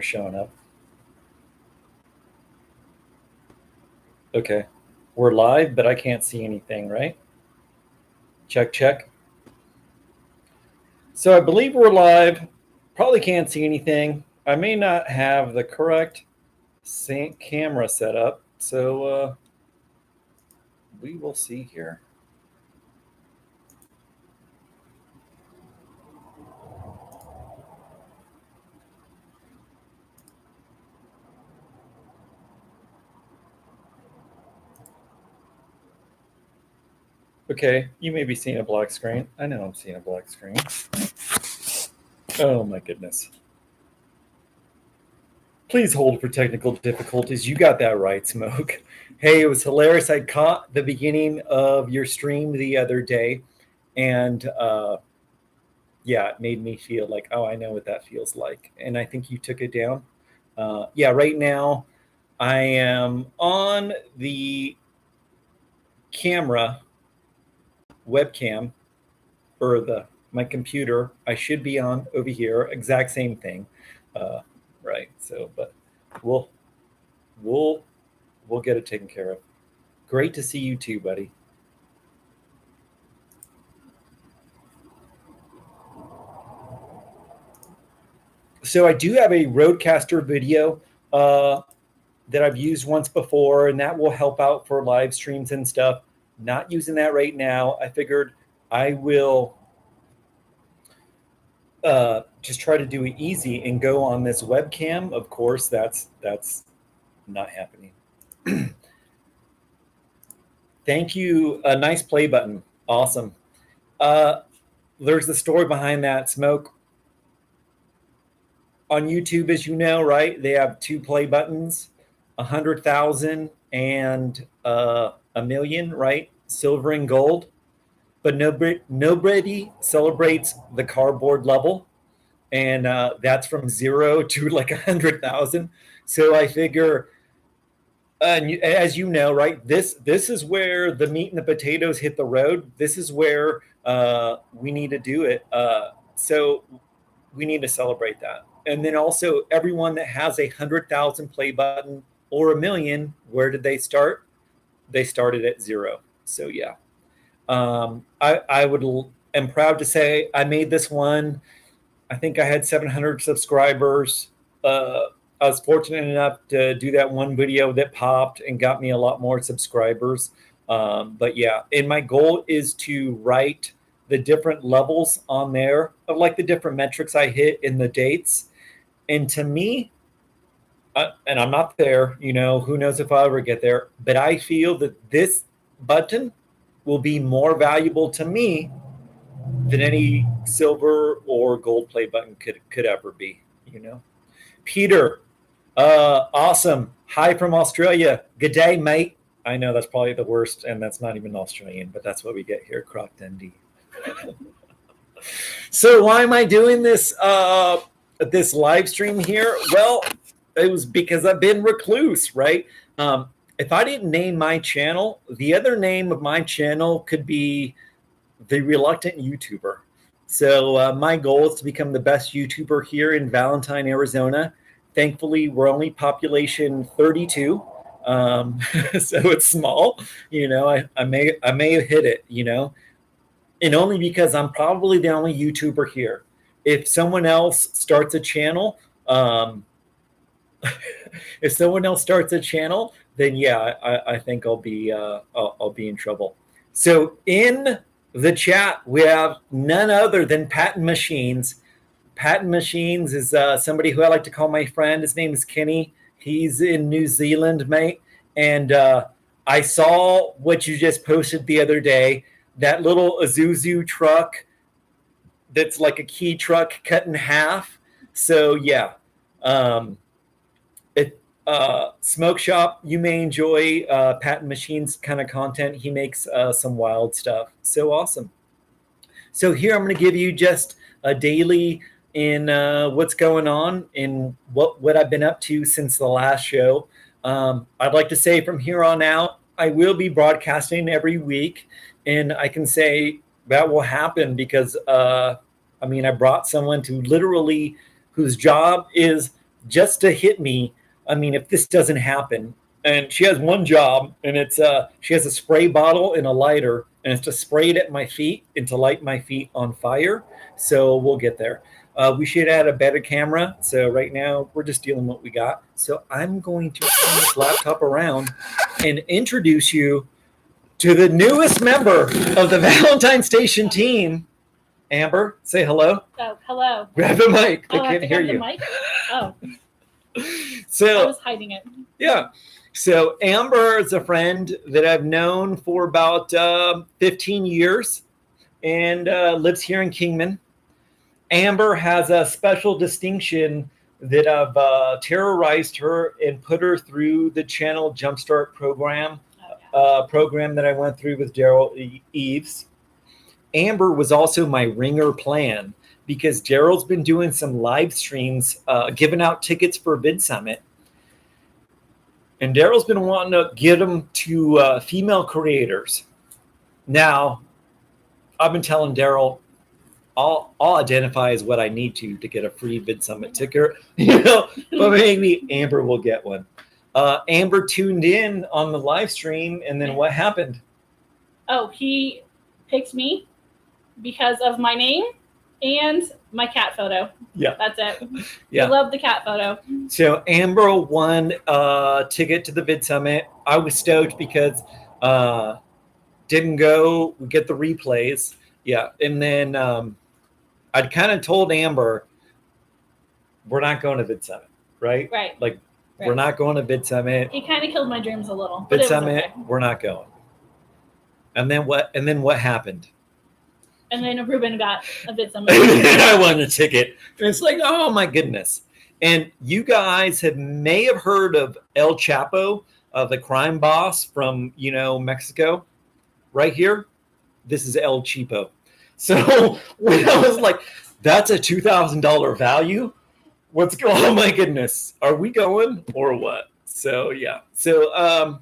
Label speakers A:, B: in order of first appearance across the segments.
A: showing up. Okay. We're live, but I can't see anything, right? Check, check. So I believe we're live. Probably can't see anything. I may not have the correct camera set up, so we will see here. Okay, you may be seeing a black screen. I know I'm seeing a black screen. Oh my goodness. Please hold for technical difficulties. You got that right, Smoke. Hey, it was hilarious. I caught the beginning of your stream the other day, and yeah, it made me feel like, oh, I know what that feels like. And I think you took it down. Yeah, right now I am on the camera webcam or my computer. I should be on over here, exact same thing, right? So, but we'll get it taken care of. Great to see you too, buddy. So I do have a Rodecaster video that I've used once before, and that will help out for live streams and stuff. Not using that right now. I figured I will just try to do it easy and go on this webcam. Of course, that's not happening. Thank you. A nice play button. Awesome. There's the story behind that, Smoke. On YouTube, as you know, right, they have two play buttons, 100,000 and a million, right? Silver and gold. But nobody celebrates the cardboard level. And that's from 0 to like 100,000. So I figure, as you know, right, this is where the meat and the potatoes hit the road. This is where we need to do it. So we need to celebrate that. And then also everyone that has 100,000 play button or a million, where did they start? They started at 0. So yeah, am proud to say I made this one. I think I had 700 subscribers. I was fortunate enough to do that one video that popped and got me a lot more subscribers. But yeah, and my goal is to write the different levels on there of like the different metrics I hit in the dates. And to me, and I'm not there, you know, who knows if I'll ever get there, but I feel that this button will be more valuable to me than any silver or gold play button could ever be, you know. Peter, awesome. Hi from Australia. Good day, mate. I know that's probably the worst, and that's not even Australian, but that's what we get here, Croc Dundee. So why am I doing this this live stream here? Well, it was because I've been recluse, right? If I didn't name my channel, the other name of my channel could be The Reluctant YouTuber. So my goal is to become the best YouTuber here in Valentine, Arizona. Thankfully, we're only population 32. So it's small, you know. I may have hit it, you know, and only because I'm probably the only YouTuber here. If someone else starts a channel, if someone else starts a channel, then yeah, I think I'll be in trouble. So in the chat, we have none other than Patent Machines. Patent Machines is somebody who I like to call my friend. His name is Kenny. He's in New Zealand, mate. And I saw what you just posted the other day, that little Isuzu truck that's like a key truck cut in half. So yeah, Smoke Shop, you may enjoy Patent Machines kind of content. He makes some wild stuff. So awesome. So here I'm going to give you just a daily in what's going on and what I've been up to since the last show. I'd like to say from here on out, I will be broadcasting every week, and I can say that will happen because I brought someone to literally whose job is just to hit me. I mean, if this doesn't happen, and she has one job, and it's she has a spray bottle and a lighter, and it's to spray it at my feet and to light my feet on fire. So we'll get there. We should add a better camera. So right now we're just dealing with what we got. So I'm going to turn this laptop around and introduce you to the newest member of the Valentine Station team. Amber, say hello.
B: Oh, hello.
A: Grab the mic. They
B: I
A: can't hear you.
B: The mic? Oh.
A: So
B: I was hiding it.
A: Yeah. So Amber is a friend that I've known for about 15 years and lives here in Kingman. Amber has a special distinction that I've terrorized her and put her through the Channel Jumpstart program, program that I went through with Daryl Eves. Amber was also my ringer plan because Daryl's been doing some live streams, giving out tickets for Vid Summit. And Daryl's been wanting to get them to female creators. Now, I've been telling Daryl, I'll identify as what I need to get a free Vid Summit ticket, but maybe Amber will get one. Amber tuned in on the live stream, and then what happened?
B: Oh, he picked me because of my name and my cat photo.
A: Yeah.
B: That's it.
A: Yeah.
B: I love the cat photo.
A: So Amber won a ticket to the Vid Summit. I was stoked because didn't go, we get the replays. Yeah. And then I'd kind of told Amber, we're not going to Vid Summit, right?
B: Right.
A: Like, we're not going to Vid Summit.
B: He kind of killed my dreams a little.
A: Vid Summit, okay. We're not going. And then what happened?
B: And then Ruben got a Vid Summit.
A: And I won a ticket. And it's like, oh my goodness. And you guys may have heard of El Chapo, the crime boss from, Mexico. Right here, this is El Cheapo. So when I was like, that's a $2,000 value. What's going on? Oh my goodness. Are we going or what? So yeah. So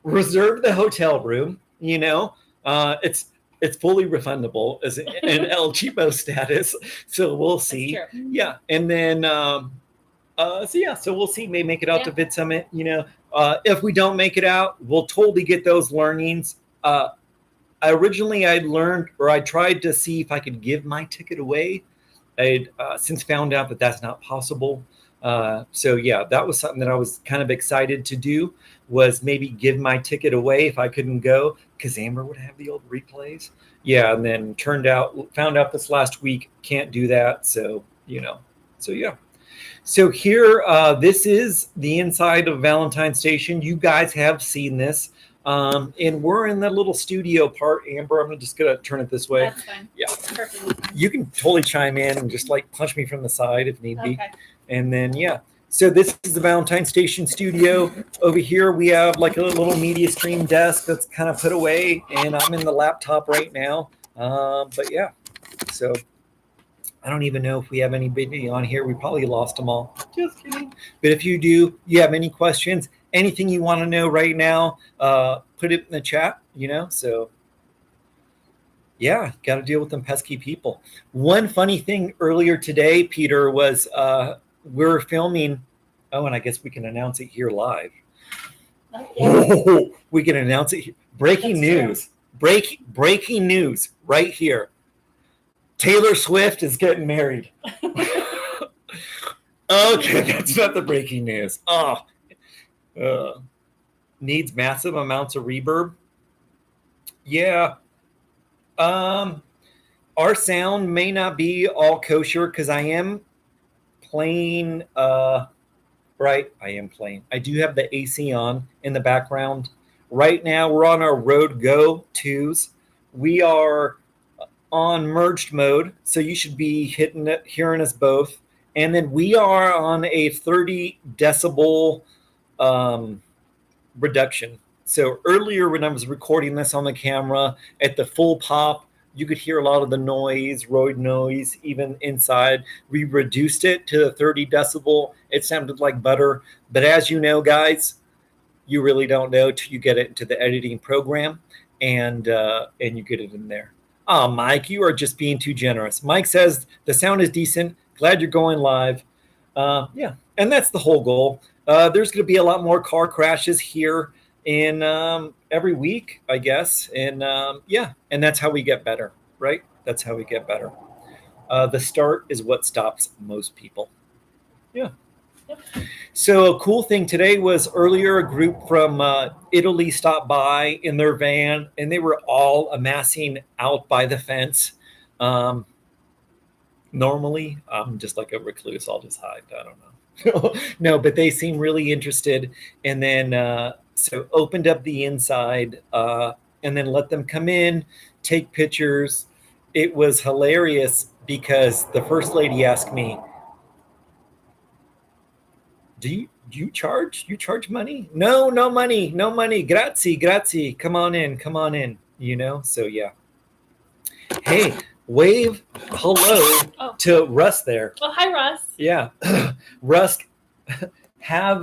A: reserve the hotel room, it's fully refundable as an El Cheapo status. So we'll see. Yeah. And then so we'll see. May make it out to Vid Summit. If we don't make it out, we'll totally get those learnings. Originally I tried to see if I could give my ticket away. I'd since found out that that's not possible. So yeah, that was something that I was kind of excited to do, was maybe give my ticket away if I couldn't go, because Amber would have the old replays. Yeah, and then found out this last week, can't do that. So, so yeah. So here, this is the inside of Valentine Station. You guys have seen this. And we're in the little studio part. Amber, I'm just going to turn it this way.
B: That's fine.
A: Yeah.
B: Perfect.
A: You can totally chime in and just punch me from the side if need be.
B: Okay.
A: And then, yeah. So this is the Valentine Station studio. Over here, we have a little media stream desk that's kind of put away, and I'm in the laptop right now. But yeah, so I don't even know if we have anybody on here. We probably lost them all. Just kidding. But if you have any questions, anything you want to know right now, put it in the chat, so yeah, got to deal with them pesky people. One funny thing earlier today, Peter, was we're filming. Oh, and I guess we can announce it here live. Oh, we can announce it. Breaking news. Breaking news right here. Taylor Swift is getting married. Okay, that's not the breaking news. Needs massive amounts of reverb. Yeah. Our sound may not be all kosher because I am playing. Right, I am playing. I do have the AC on in the background. Right now, we're on our Rode Go 2s. We are on merged mode, so you should be hearing us both. And then we are on a 30 decibel reduction. So earlier when I was recording this on the camera at the full pop, you could hear a lot of the noise, road noise, even inside. We reduced it to 30 decibel. It sounded like butter. But as you know, guys, you really don't know till you get it into the editing program and you get it in there. Oh, Mike, you are just being too generous. Mike says the sound is decent. glad you're going live. Yeah, and that's the whole goal. There's going to be a lot more car crashes here in every week, I guess. And yeah, and that's how we get better, right? That's how we get better. The start is what stops most people. Yeah.
B: Yep.
A: So a cool thing today was earlier a group from Italy stopped by in their van, and they were all amassing out by the fence. Normally, I'm just like a recluse. I'll just hide. I don't know. No, but they seem really interested. And then so opened up the inside and then let them come in, take pictures. It was hilarious because the first lady asked me, do you charge? You charge money? No, no money, no money. Grazie, grazie. Come on in, come on in. You know, so yeah. Hey, wave hello to Russ there.
B: Oh, hi, Russ.
A: Yeah, Russ, have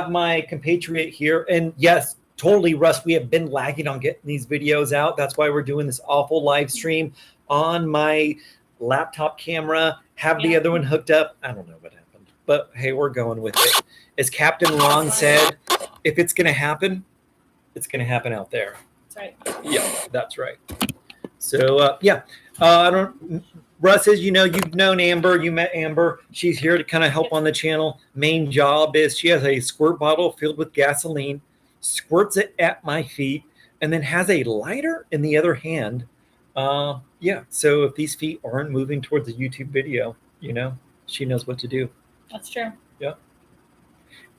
A: my compatriot here, and yes, totally, Russ. We have been lagging on getting these videos out. That's why we're doing this awful live stream on my laptop camera. Have the other one hooked up. I don't know what happened, but hey, we're going with it. As Captain Ron said, if it's going to happen, it's going to happen out there.
B: That's right.
A: Yeah, that's right. So yeah, I don't. Russ, as you know, you've known Amber. You met Amber. She's here to kind of help on the channel. Main job is she has a squirt bottle filled with gasoline, squirts it at my feet, and then has a lighter in the other hand. Yeah. So if these feet aren't moving towards the YouTube video, you know, she knows what to do.
B: That's true.
A: Yeah.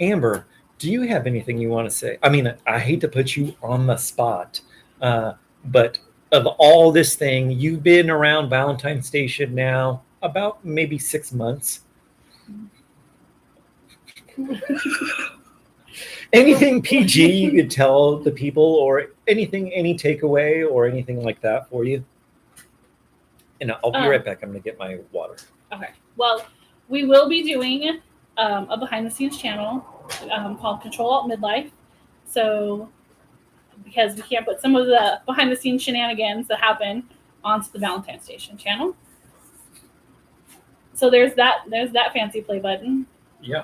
A: Amber, do you have anything you want to say? I mean, I hate to put you on the spot, but of all this thing, you've been around Valentine Station now about maybe 6 months. Anything PG you could tell the people, or anything, any takeaway or anything like that for you? And I'll be right back. I'm going to get my water.
B: Okay. Well, we will be doing a behind the scenes channel called Control Alt Midlife. So because we can't put some of the behind the scenes shenanigans that happen onto the Valentine Station channel. So there's that fancy play button.
A: Yeah.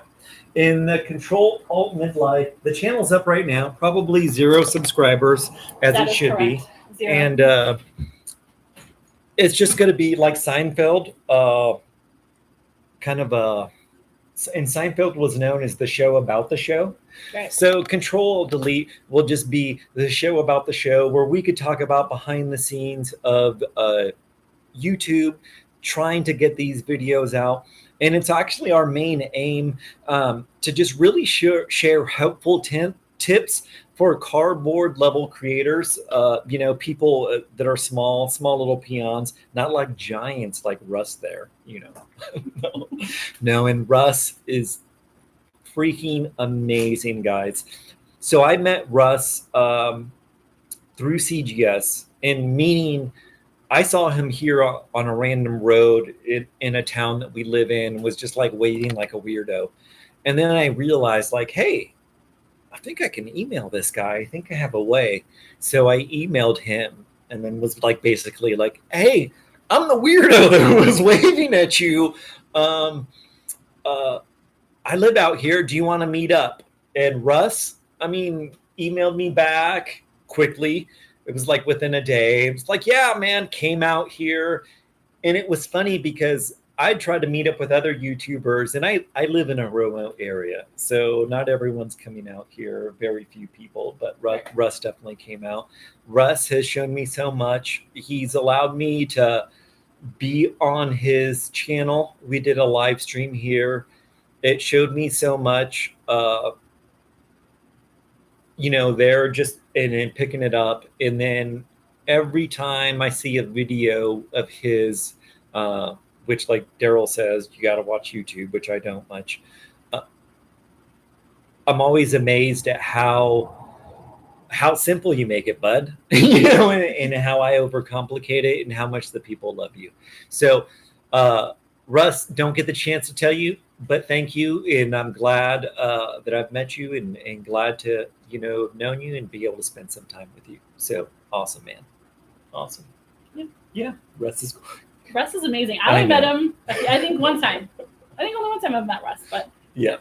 A: In the Control Alt Midlife, the channel's up right now, probably 0 subscribers, as it should be.
B: 0.
A: And it's just going to be like Seinfeld, kind of a, and Seinfeld was known as the show about the show.
B: Right.
A: So Control Delete will just be the show about the show, where we could talk about behind the scenes of YouTube, trying to get these videos out. And it's actually our main aim to just really share helpful tips for cardboard level creators, you know, people that are small little peons, not like giants like Russ there, you know. No, and Russ is freaking amazing, guys. So I met Russ through CGS, and meaning I saw him here on a random road in a town that we live in, was just like waiting like a weirdo. And then I realized, like, hey, I think I can email this guy. I think I have a way. So I emailed him, and then was like, basically like, hey, I'm the weirdo that was waving at you. I live out here. Do you want to meet up? And Russ, I mean, emailed me back quickly. It was like within a day. It was like, yeah, man, came out here. And it was funny because I tried to meet up with other YouTubers, and I live in a remote area. So not everyone's coming out here, very few people, but Russ definitely came out. Russ has shown me so much. He's allowed me to be on his channel. We did a live stream here. It showed me so much, you know, they're just and picking it up. And then every time I see a video of his, which, like Daryl says, you got to watch YouTube, which I don't much. I'm always amazed at how simple you make it, bud. You know, and how I overcomplicate it, and how much the people love you. So, Russ, don't get the chance to tell you, but thank you, and I'm glad that I've met you, and glad to, you know, have known you and be able to spend some time with you. So awesome, man. Awesome. Yeah. Russ is
B: Russ is amazing.
A: I
B: I only met
A: know.
B: him, I think one time. I think only one time I've met Russ, but
A: Yeah.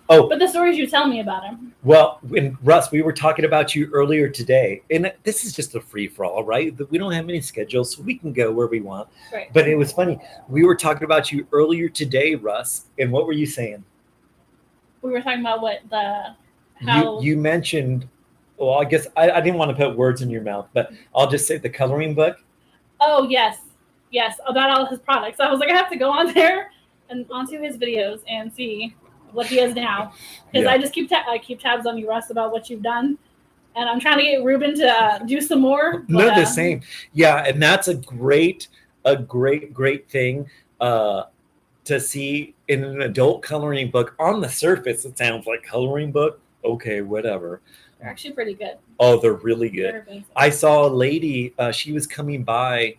A: Oh,
B: but the stories you tell me about him.
A: well, and Russ, we were talking about you earlier today, and this is just a free for all, right? We don't have any schedules, so we can go where we want.
B: Right.
A: But it was funny. We were talking about you earlier today, Russ, and what were you saying?
B: We were talking about how
A: You mentioned. Well, I guess I didn't want to put words in your mouth, but I'll just say the coloring book.
B: Oh yes, about all his products. I was like, I have to go on there and onto his videos and see what he has now, because
A: Yeah.
B: I just keep tabs on you, Russ, about what you've done, and I'm trying to get Ruben to do some more. But,
A: No, the same. Yeah, and that's a great thing to see in an adult coloring book. On the surface, it sounds like coloring book. Okay, whatever.
B: They're actually pretty good.
A: Oh, they're really good.
B: They're amazing.
A: I saw a lady. She was coming by,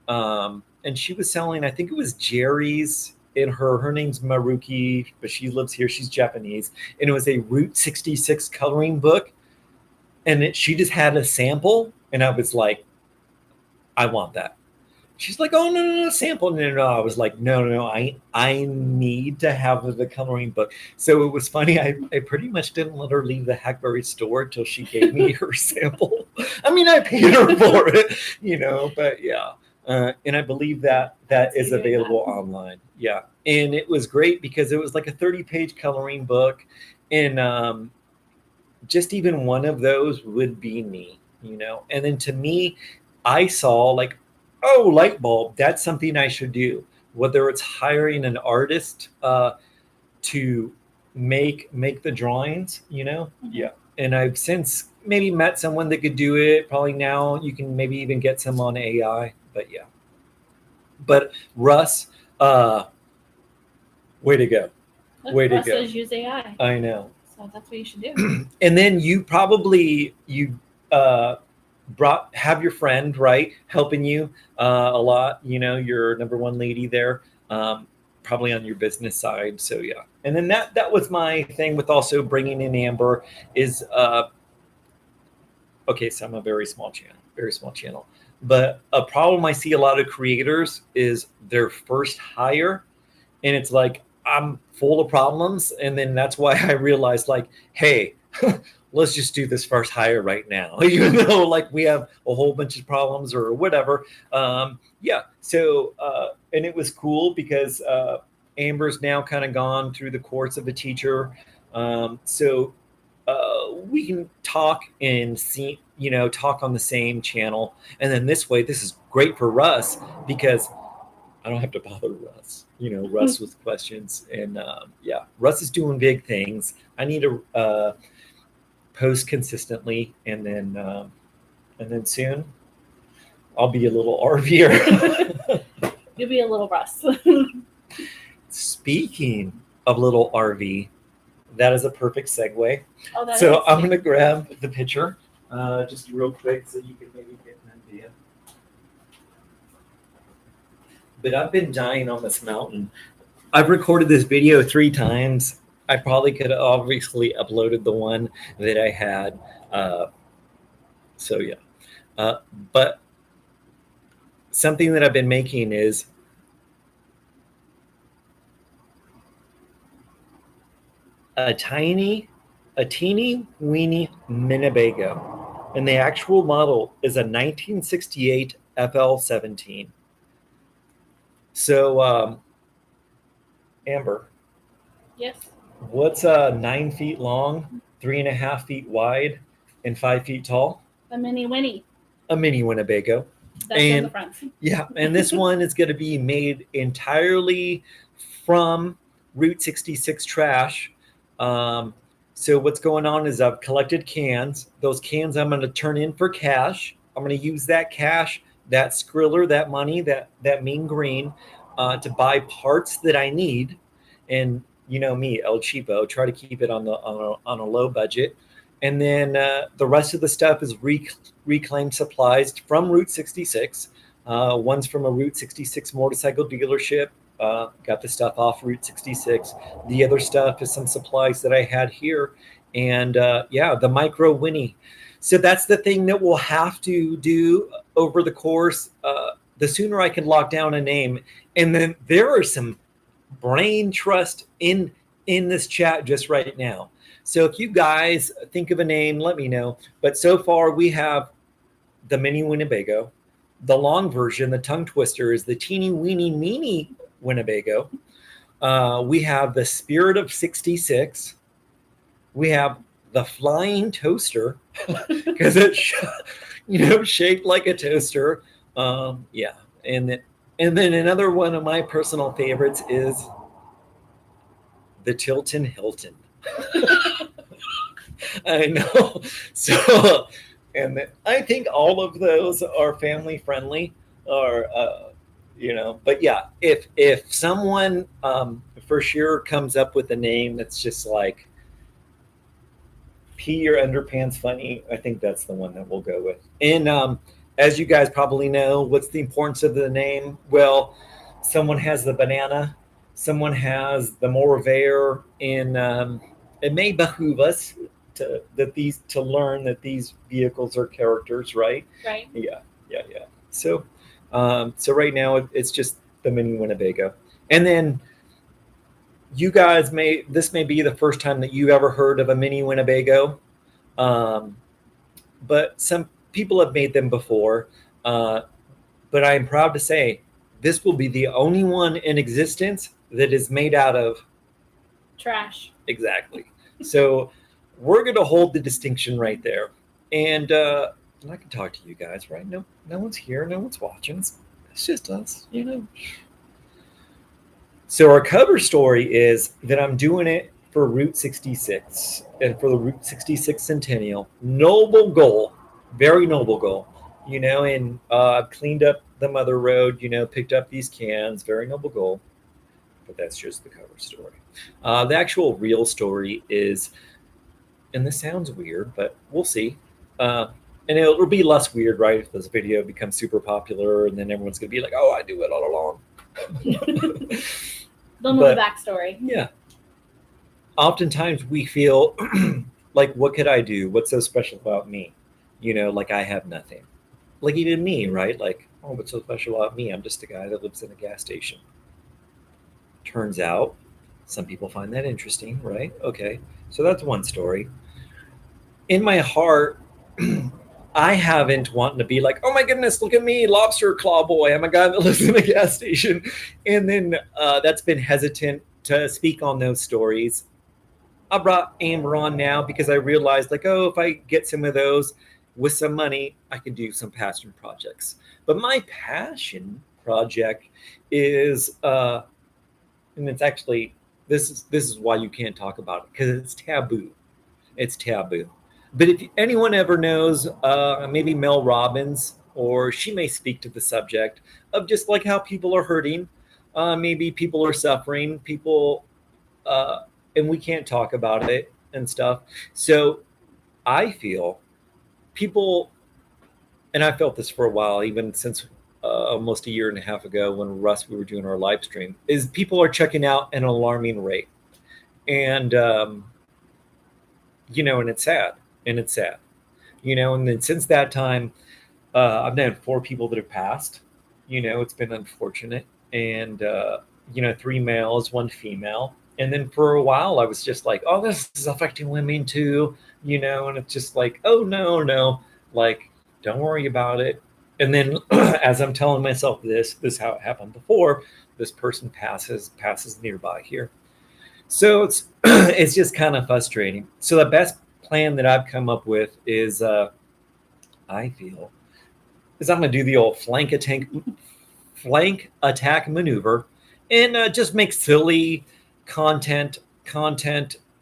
A: and she was selling. I think it was Jerry's. Her name's Maruki, but she lives here. She's Japanese, and it was a Route 66 coloring book, and she just had a sample, and I was like, I want that. She's like, oh no, sample. No. I was like, no. I need to have the coloring book. So it was funny. I pretty much didn't let her leave the Hackberry store till she gave me her sample. I mean, I paid her for it, but yeah. And I believe that is available online. Yeah. And it was great because it was like a 30-page coloring book. And just even one of those would be me, And then to me, I saw like, oh, light bulb, that's something I should do. Whether it's hiring an artist to make the drawings,
B: Mm-hmm.
A: Yeah. And I've since maybe met someone that could do it. Probably now you can maybe even get some on AI, but yeah. But Russ, way to go.
B: Look,
A: Way to
B: Russ
A: go.
B: says use AI.
A: I know.
B: So that's what you should do.
A: And then you probably have your friend, right, helping you a lot. Your number one lady there, probably on your business side. So yeah. And then that was my thing with also bringing in Amber is okay. So I'm a very small channel, but a problem I see a lot of creators is their first hire, and it's like I'm full of problems, and then that's why I realized like, hey. Let's just do this first hire right now, even though like we have a whole bunch of problems or whatever. Yeah. So, and it was cool because Amber's now kind of gone through the course of a teacher. So we can talk and see, talk on the same channel. And then this way, this is great for Russ because I don't have to bother Russ, Russ with questions. And yeah, Russ is doing big things. I need to post consistently, and then soon I'll be a little RVer.
B: You'll be a little Russ.
A: Speaking of little RV, that is a perfect segue.
B: Oh,
A: so I'm going to grab the picture just real quick so you can maybe get an idea. But I've been dying on this mountain. I've recorded this video 3 times. I probably could have obviously uploaded the one that I had. So yeah. But something that I've been making is a teeny weeny Winnebago. And the actual model is a 1968 FL17. So, Amber.
B: Yes.
A: What's 9 feet long, 3.5 feet wide, and 5 feet tall?
B: A mini Winnie.
A: A mini Winnebago.
B: That's in the front.
A: Yeah, and this one is going to be made entirely from Route 66 trash. So what's going on is I've collected cans. Those cans I'm going to turn in for cash. I'm going to use that cash, that Skriller, that money, that mean green, to buy parts that I need. And me, El Cheapo, try to keep it on a low budget. And then the rest of the stuff is reclaimed supplies from Route 66. One's from a Route 66 motorcycle dealership. Got the stuff off Route 66. The other stuff is some supplies that I had here. And yeah, the micro Winnie. So that's the thing that we'll have to do over the course. the sooner I can lock down a name. And then there are some brain trust in this chat just right now. So if you guys think of a name, let me know. But so far we have the mini Winnebago. The long version, the tongue twister, is the teeny weeny meeny Winnebago. We have the Spirit of 66. We have the Flying Toaster because it's shaped like a toaster. Yeah, and then another one of my personal favorites is the Tilton Hilton. I know. So, and I think all of those are family friendly, or But yeah, if someone for sure comes up with a name that's just like pee your underpants funny, I think that's the one that we'll go with. And as you guys probably know, what's the importance of the name? Well, someone has the banana, someone has the Moravere, and it may behoove us to learn that these vehicles are characters, right?
B: Right.
A: Yeah. So, so right now it's just the mini Winnebago, and then you guys this may be the first time that you ever heard of a mini Winnebago, but some people have made them before. But I am proud to say this will be the only one in existence that is made out of
B: trash.
A: Exactly. So we're going to hold the distinction right there, and I can talk to you guys, right? No one's here, no one's watching. It's just us, So our cover story is that I'm doing it for Route 66 and for the Route 66 Centennial. Noble goal, very noble goal, and I've cleaned up the mother road, picked up these cans, very noble goal. But that's just the cover story. The actual real story is, and this sounds weird, but we'll see. And it'll be less weird, right, if this video becomes super popular and then everyone's going to be like, oh, I do it all along.
B: They'll know the backstory.
A: Yeah. Oftentimes we feel like, what could I do? What's so special about me? Like I have nothing. Like even me, right? Like, oh, what's so special about me? I'm just a guy that lives in a gas station. Turns out some people find that interesting, right? Okay. So that's one story. In my heart, I haven't wanted to be like, oh my goodness, look at me, lobster claw boy. I'm a guy that lives in a gas station. And then that's been hesitant to speak on those stories. I brought Amber on now because I realized like, oh, if I get some of those with some money, I can do some passion projects. But my passion project is, and it's actually, this is why you can't talk about it, because it's taboo. It's taboo. But if anyone ever knows, maybe Mel Robbins, or she may speak to the subject of just like how people are hurting, maybe people are suffering, people, and we can't talk about it and stuff. So I feel people, and I felt this for a while, even since almost a year and a half ago when we were doing our live stream, is people are checking out an alarming rate. And, and it's sad. And then since that time, I've known 4 people that have passed. It's been unfortunate. And, 3 males, 1 female. And then for a while, I was just like, oh, this is affecting women too, and it's just like, oh, no, like, don't worry about it. And then as I'm telling myself this is how it happened before, this person passes nearby here. So it's it's just kind of frustrating. So the best plan that I've come up with is, I feel, is I'm going to do the old flank attack maneuver and just make silly content.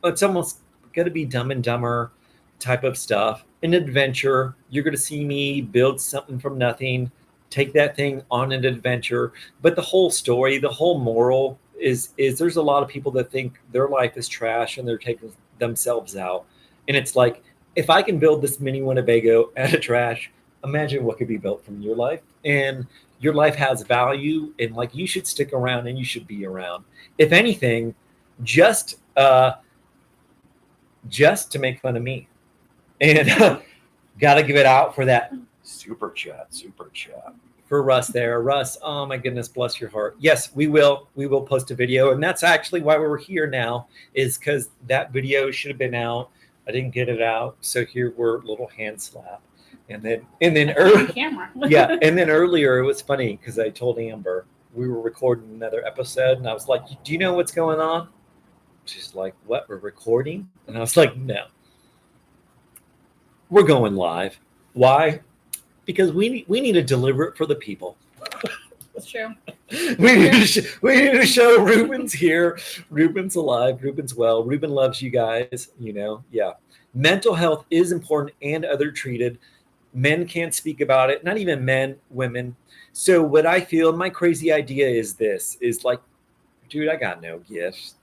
A: It's almost going to be Dumb and Dumber type of stuff. An adventure. You're going to see me build something from nothing, take that thing on an adventure. But the whole story, the whole moral is there's a lot of people that think their life is trash and they're taking themselves out. And it's like, if I can build this mini Winnebago out of trash, imagine what could be built from your life. And your life has value, and like, you should stick around and you should be around. If anything, just to make fun of me. And got to give it out for that super chat. for Russ there. Russ, oh my goodness, bless your heart. Yes, we will. We will post a video. And that's actually why we're here now, is because that video should have been out. I didn't get it out. So here we're little hand slap. And then early,
B: camera.
A: yeah. And then earlier it was funny because I told Amber we were recording another episode and I was like, do you know what's going on? She's like, what? We're recording? And I was like, no. We're going live. Why? Because we need to deliver it for the people.
B: That's true.
A: We need to show Ruben's here. Ruben's alive. Ruben's well. Ruben loves you guys. Yeah. Mental health is important and treated. Men can't speak about it. Not even men, women. So what I feel, my crazy idea is this: is like, dude, I got no gifts.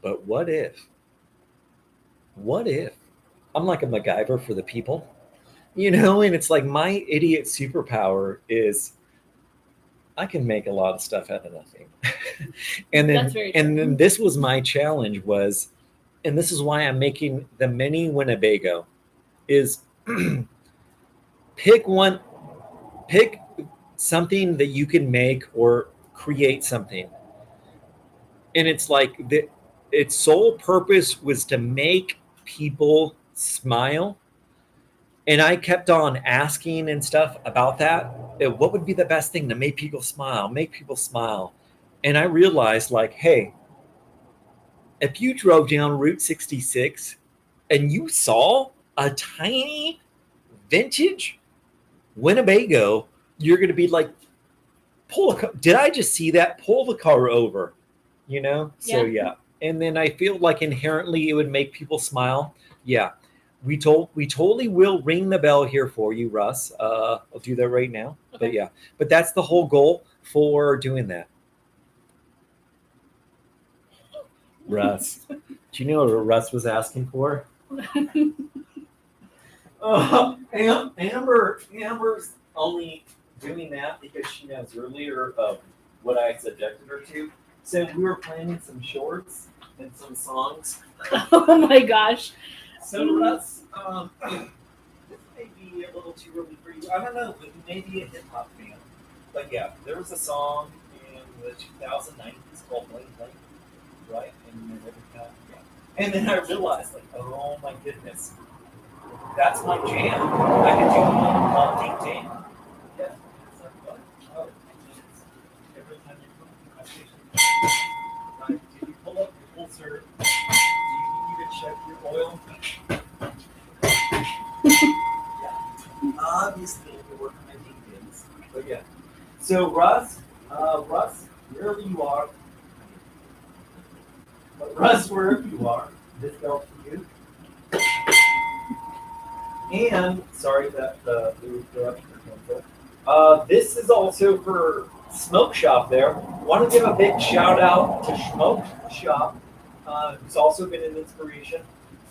A: But what if? What if I'm like a MacGyver for the people? And it's like my idiot superpower is I can make a lot of stuff out of nothing. and then this was my challenge was, and this is why I'm making the mini Winnebago, is pick something that you can make or create something. And it's like its sole purpose was to make people smile. And I kept on asking and stuff about that. What would be the best thing to make people smile? And I realized, like, hey, if you drove down Route 66 and you saw a tiny vintage Winnebago, you're going to be like, did I just see that? Pull the car over, So, yeah. And then I feel like inherently it would make people smile. Yeah. We totally will ring the bell here for you, Russ. I'll do that right now.
B: Okay.
A: But that's the whole goal for doing that. Russ, do you know what Russ was asking for? Amber's only doing that because she knows earlier of what I subjected her to. So we were planning some shorts and some songs.
B: Oh my gosh.
A: So Russ, this may be a little too early for you. I don't know, but you may be a hip hop fan. But yeah, there was a song in the 2009 called Bling Bling, right? And then I realized, like, oh my goodness, that's my jam. I could do one called Ding Ding. Yeah. It's like, what? Oh, every time you did you pull up your full serve? Do you need to check your oil? Yeah. Obviously, you're working on Ding Dings. But yeah. So Russ, wherever you are, wherever you are, this goes for you. And sorry that the interruption was canceled. This is also for Smoke Shop there. Want to give a big shout out to Smoke Shop, who's also been an inspiration.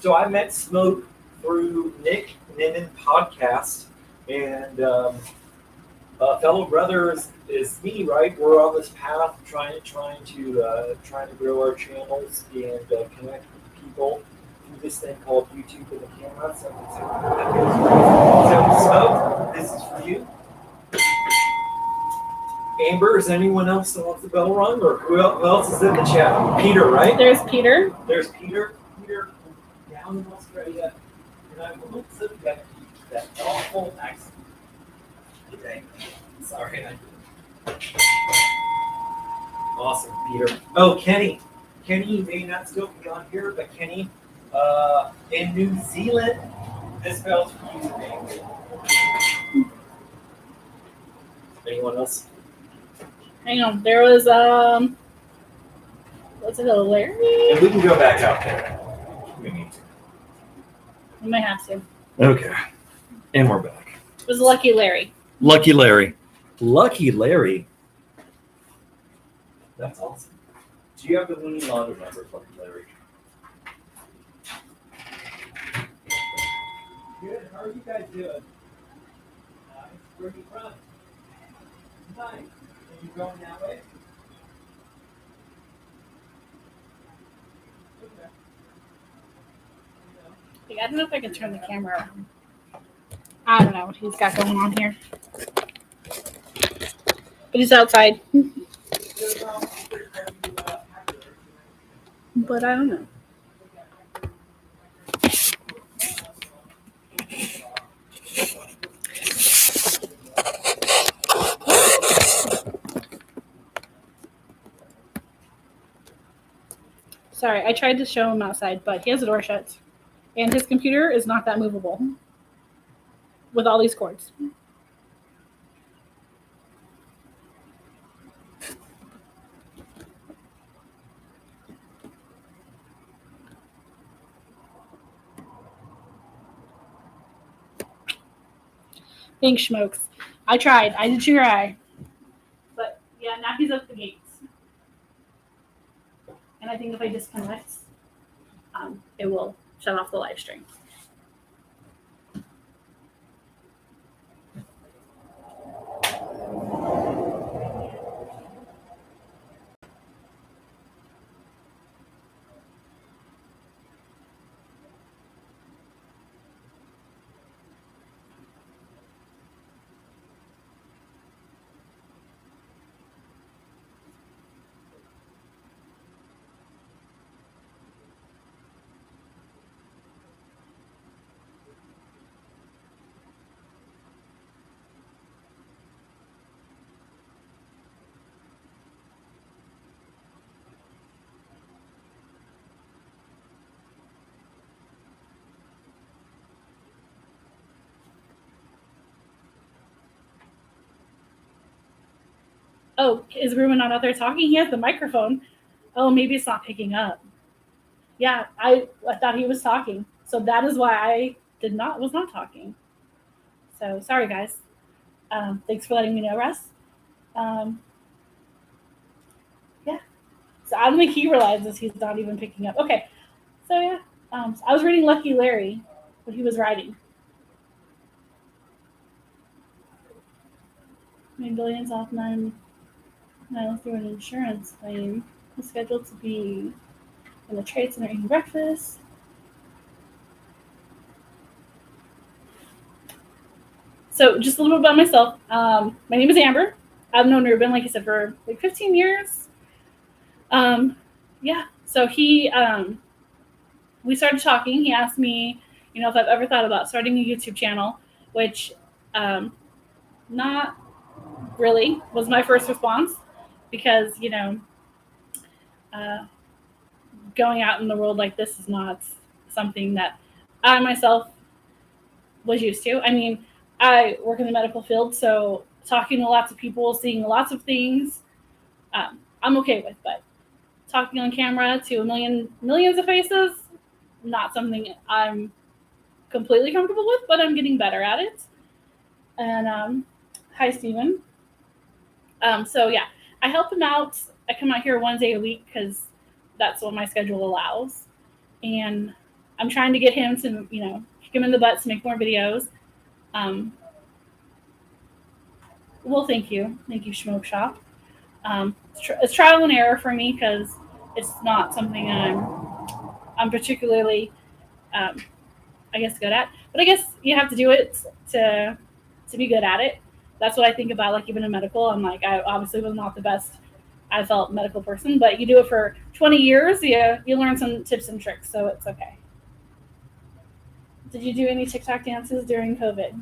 A: So I met Smoke through Nick Ninnen podcast, and fellow brothers is me, right? We're on this path trying to grow our channels and connect with people through this thing called YouTube and the camera. So Smoke, this is for you. Amber, is anyone else that wants the bell rung, or who else is in the chat? Peter, right?
B: There's Peter.
A: There's Peter. Peter down in Australia. And I will look at that awful accent. Okay. Sorry. Awesome, Peter. Oh, Kenny. Kenny may not still be on here, but Kenny, in New Zealand, this bell's for you today. Anyone else?
B: Hang on. There was what's it, Larry?
A: And we can go back out there. We need to.
B: We might have to.
A: Okay. And we're back.
B: It was Lucky Larry.
A: Lucky Larry. Lucky Larry. That's awesome. Do you have the winning lottery number, Lucky Larry? Good. How are you guys doing? Nice. Where are you from? Nice. Are you going that way? Okay.
B: I don't know if I can turn the camera around. I don't know what he's got going on here. But he's outside. But I don't know. Sorry, I tried to show him outside, but he has the door shut. And his computer is not that movable with all these cords. Thanks, Schmokes. I tried. I did try. But yeah, now he's up the gates. And I think if I disconnect, it will shut off the live stream. Oh, is Ruben not out there talking? He has the microphone. Oh, maybe it's not picking up. Yeah, I thought he was talking. So that is why I was not talking. So sorry, guys. Thanks for letting me know, Russ. Yeah. So I don't think he realizes he's not even picking up. Okay. So yeah. So I was reading Lucky Larry, what he was writing. Made billions off nine through an insurance claim. Was scheduled to be in the trade center eating breakfast. So just a little bit about myself. My name is Amber. I've known Ruben, like I said, for like 15 years. Yeah. So we started talking. He asked me, if I've ever thought about starting a YouTube channel, which not really was my first response because, going out in the world like this is not something that I myself was used to. I mean, I work in the medical field, so talking to lots of people, seeing lots of things, I'm okay with. But talking on camera to millions of faces, not something I'm completely comfortable with, but I'm getting better at it. And hi, Steven. So yeah, I help him out. I come out here one day a week because that's what my schedule allows. And I'm trying to get him to, kick him in the butt to make more videos. Well, thank you. Thank you, Smoke Shop. It's trial and error for me because it's not something I'm particularly, I guess, good at. But I guess you have to do it to be good at it. That's what I think about, like, even in medical. I'm like, I obviously was not the best, I felt, medical person, but you do it for 20 years, you learn some tips and tricks, so it's okay. Did you do any TikTok dances during COVID?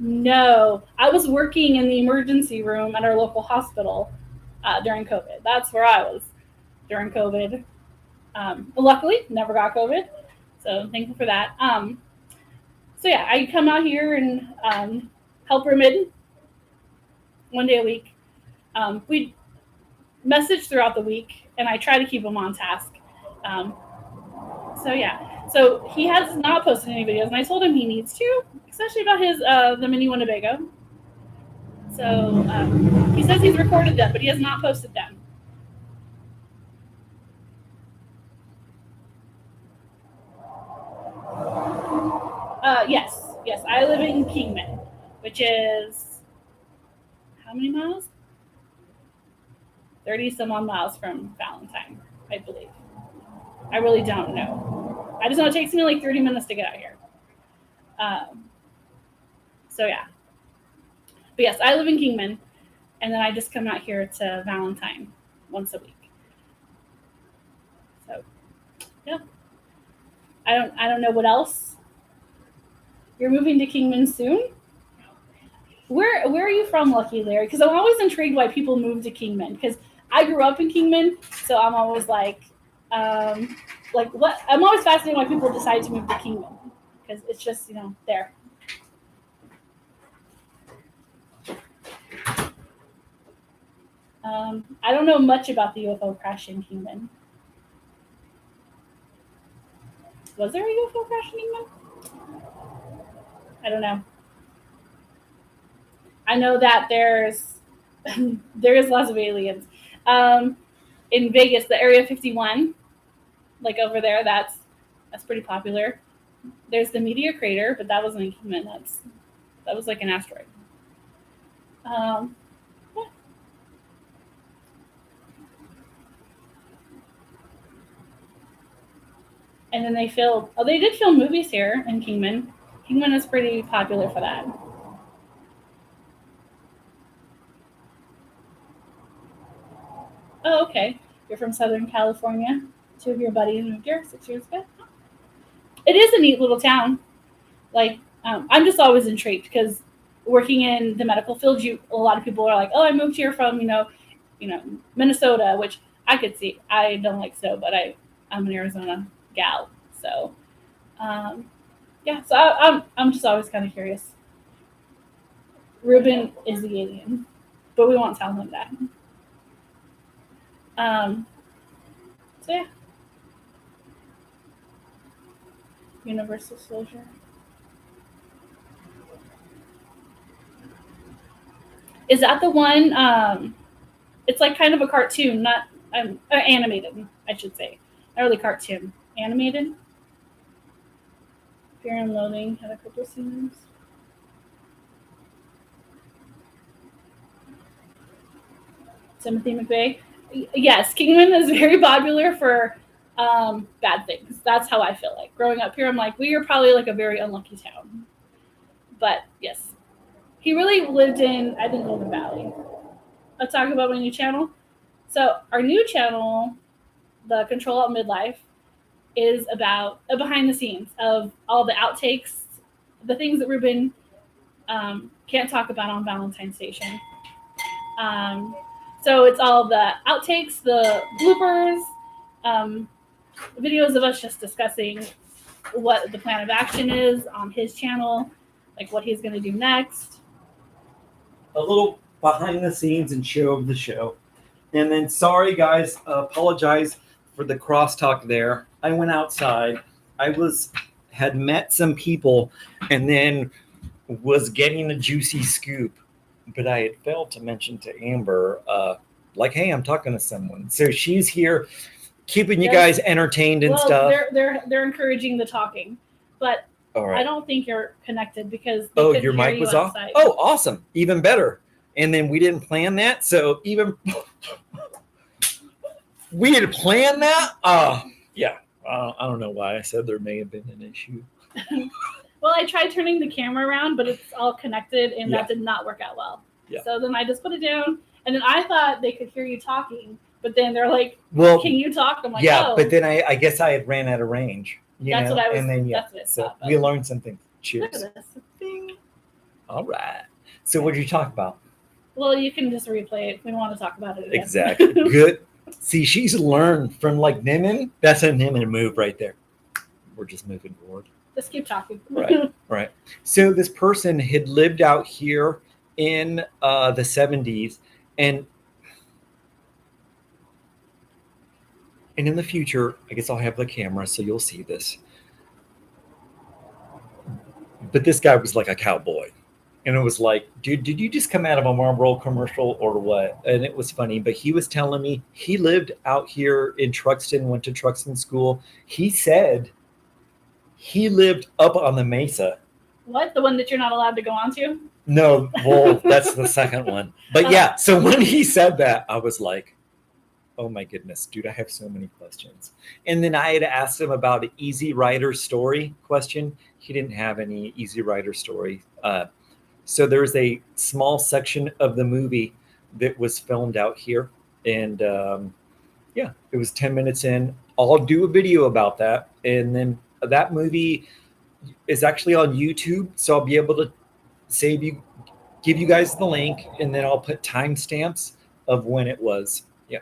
B: No, I was working in the emergency room at our local hospital during COVID. That's where I was during COVID. But luckily, never got COVID, so I'm thankful for that. So yeah, I come out here and help Ruben one day a week. We message throughout the week, and I try to keep him on task. So yeah. So he has not posted any videos, and I told him he needs to, especially about his the mini Winnebago. So he says he's recorded them, but he has not posted them. Yes. I live in Kingman, which is how many miles? 30 some odd miles from Valentine, I believe. I really don't know. I just know it takes me like 30 minutes to get out here. So yeah. But yes, I live in Kingman, and then I just come out here to Valentine once a week. So yeah. I don't know what else. You're moving to Kingman soon? Where are you from, Lucky Larry? Because I'm always intrigued why people move to Kingman. Because I grew up in Kingman, so I'm always like what? I'm always fascinated why people decide to move to Kingman because it's just there. I don't know much about the UFO crash in Kingman. Was there a UFO crash in Kingman? I don't know. I know that there's lots of aliens. In Vegas, the Area 51, like over there, that's pretty popular. There's the meteor crater, but that wasn't in Kingman. That was like an asteroid. Yeah. And then they did film movies here in Kingman. Kingman is pretty popular for that. Oh, okay. You're from Southern California. 2 of your buddies moved here 6 years ago. It is a neat little town. Like, I'm just always intrigued because working in the medical field, a lot of people are like, "Oh, I moved here from Minnesota," which I could see. I don't like snow, but I'm an Arizona gal, so yeah. So I'm just always kind of curious. Ruben is the alien, but we won't tell him that. So yeah, universal soldier. Is that the one? It's like kind of a cartoon, not animated, I should say. Not really cartoon. Animated. Fear and Loathing had a couple scenes. Timothy McVeigh. Yes, Kingman is very popular for bad things. That's how I feel like. Growing up here, I'm like, we are probably like a very unlucky town. But yes, he really lived in, I think, Golden Valley. Let's talk about my new channel. So our new channel, the Control Alt Midlife, is about a behind the scenes of all the outtakes, the things that Ruben can't talk about on Valentine Station. So it's all the outtakes, the bloopers, videos of us just discussing what the plan of action is on his channel, like what he's going to do next.
A: A little behind the scenes and show of the show. And then, sorry guys, apologize for the crosstalk there. I went outside. I had met some people and then was getting a juicy scoop, but I had failed to mention to Amber, like, hey, I'm talking to someone. So she's here keeping you guys entertained and stuff.
B: They're encouraging the talking, but all right. I don't think you're connected because
A: your mic was off. Oh, awesome, even better. And then we didn't plan that, so even we had planned that. Yeah, I don't know why I said there may have been an issue.
B: Well, I tried turning the camera around, but it's all connected, and that did not work out well. Yeah. So then I just put it down, and then I thought they could hear you talking, but then they're like, "Well, can you talk?" I'm like,
A: "Yeah," but then I guess I had ran out of range.
B: That's what I was.
A: And then
B: that's what I
A: so we learned something. Cheers.
B: Look at this. Ding.
A: All right. So what did you talk about?
B: Well, you can just replay it. We don't want to talk about it again.
A: Exactly. Good. See, she's learned from like Nimin. That's a Nimin move right there. We're just moving forward.
B: Just keep talking.
A: Right. Right. So this person had lived out here in the 70s, and in the future, I guess I'll have the camera so you'll see this. But this guy was like a cowboy. And it was like, dude, did you just come out of a Marlboro commercial or what? And it was funny, but he was telling me he lived out here in Truxton, went to Truxton school. He said he lived up on the mesa.
B: What? The one that you're not allowed to go onto?
A: No, well, that's the second one. But yeah, so when he said that, I was like, oh my goodness, dude, I have so many questions. And then I had asked him about an Easy Rider story question. He didn't have any Easy Rider story. So there's a small section of the movie that was filmed out here, and yeah, it was 10 minutes in. I'll do a video about that, and then that movie is actually on YouTube, so I'll be able to save you, give you guys the link, and then I'll put timestamps of when it was. Yeah.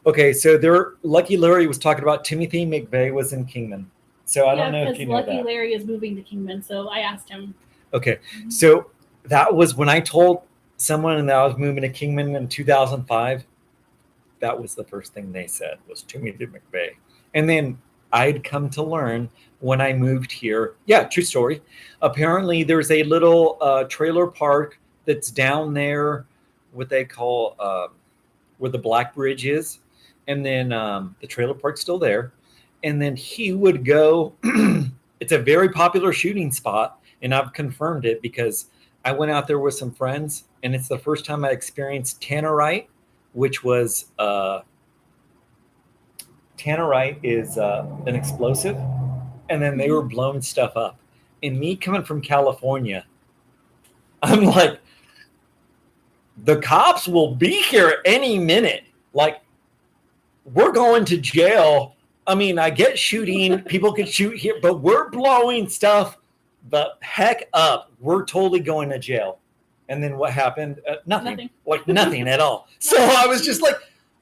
A: Okay, so there, Lucky Larry was talking about Timothy McVeigh was in Kingman. So I don't know if you know
B: Lucky
A: that.
B: Larry is moving to Kingman, so I asked him.
A: Okay, so that was when I told someone that I was moving to Kingman in 2005. That was the first thing they said was Timothy McVeigh. And then I'd come to learn when I moved here. Yeah, true story. Apparently, there's a little trailer park that's down there, what they call where the Black Bridge is. And then the trailer park's still there. And then he would go, it's a very popular shooting spot. And I've confirmed it because I went out there with some friends, and it's the first time I experienced tannerite, which was tannerite is an explosive, and then they were blowing stuff up. And me coming from California, I'm like, the cops will be here any minute. Like, we're going to jail. I mean, I get shooting, people can shoot here, but we're blowing stuff the heck up. We're totally going to jail. And then what happened? Nothing. Like nothing at all. So I was just like,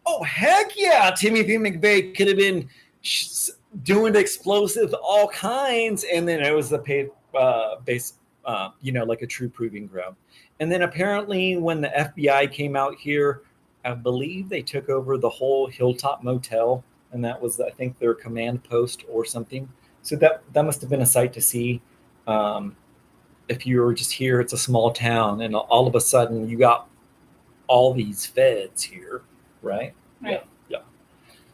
A: oh, heck yeah. Timothy McVeigh could have been doing explosives, all kinds. And then it was the paid base, like a true proving ground. And then apparently when the FBI came out here, I believe they took over the whole Hilltop Motel. And that was, I think, their command post or something. So that must have been a sight to see. If you were just here, it's a small town, and all of a sudden you got all these feds here, right?
B: Right.
A: Yeah.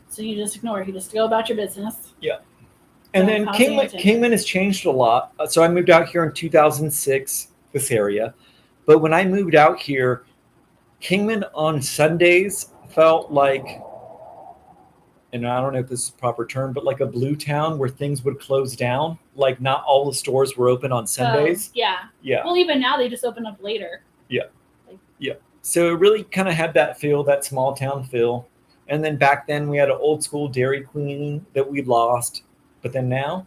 B: So you just ignore it. You just go about your business.
A: Yeah. And then Kingman has changed a lot. So I moved out here in 2006, this area. But when I moved out here, Kingman on Sundays felt like, and I don't know if this is a proper term, but like a blue town where things would close down. Like not all the stores were open on Sundays.
B: Yeah.
A: Yeah.
B: Well, even now they just open up later.
A: Yeah. So it really kind of had that feel, that small town feel. And then back then we had an old school Dairy Queen that we lost. But then now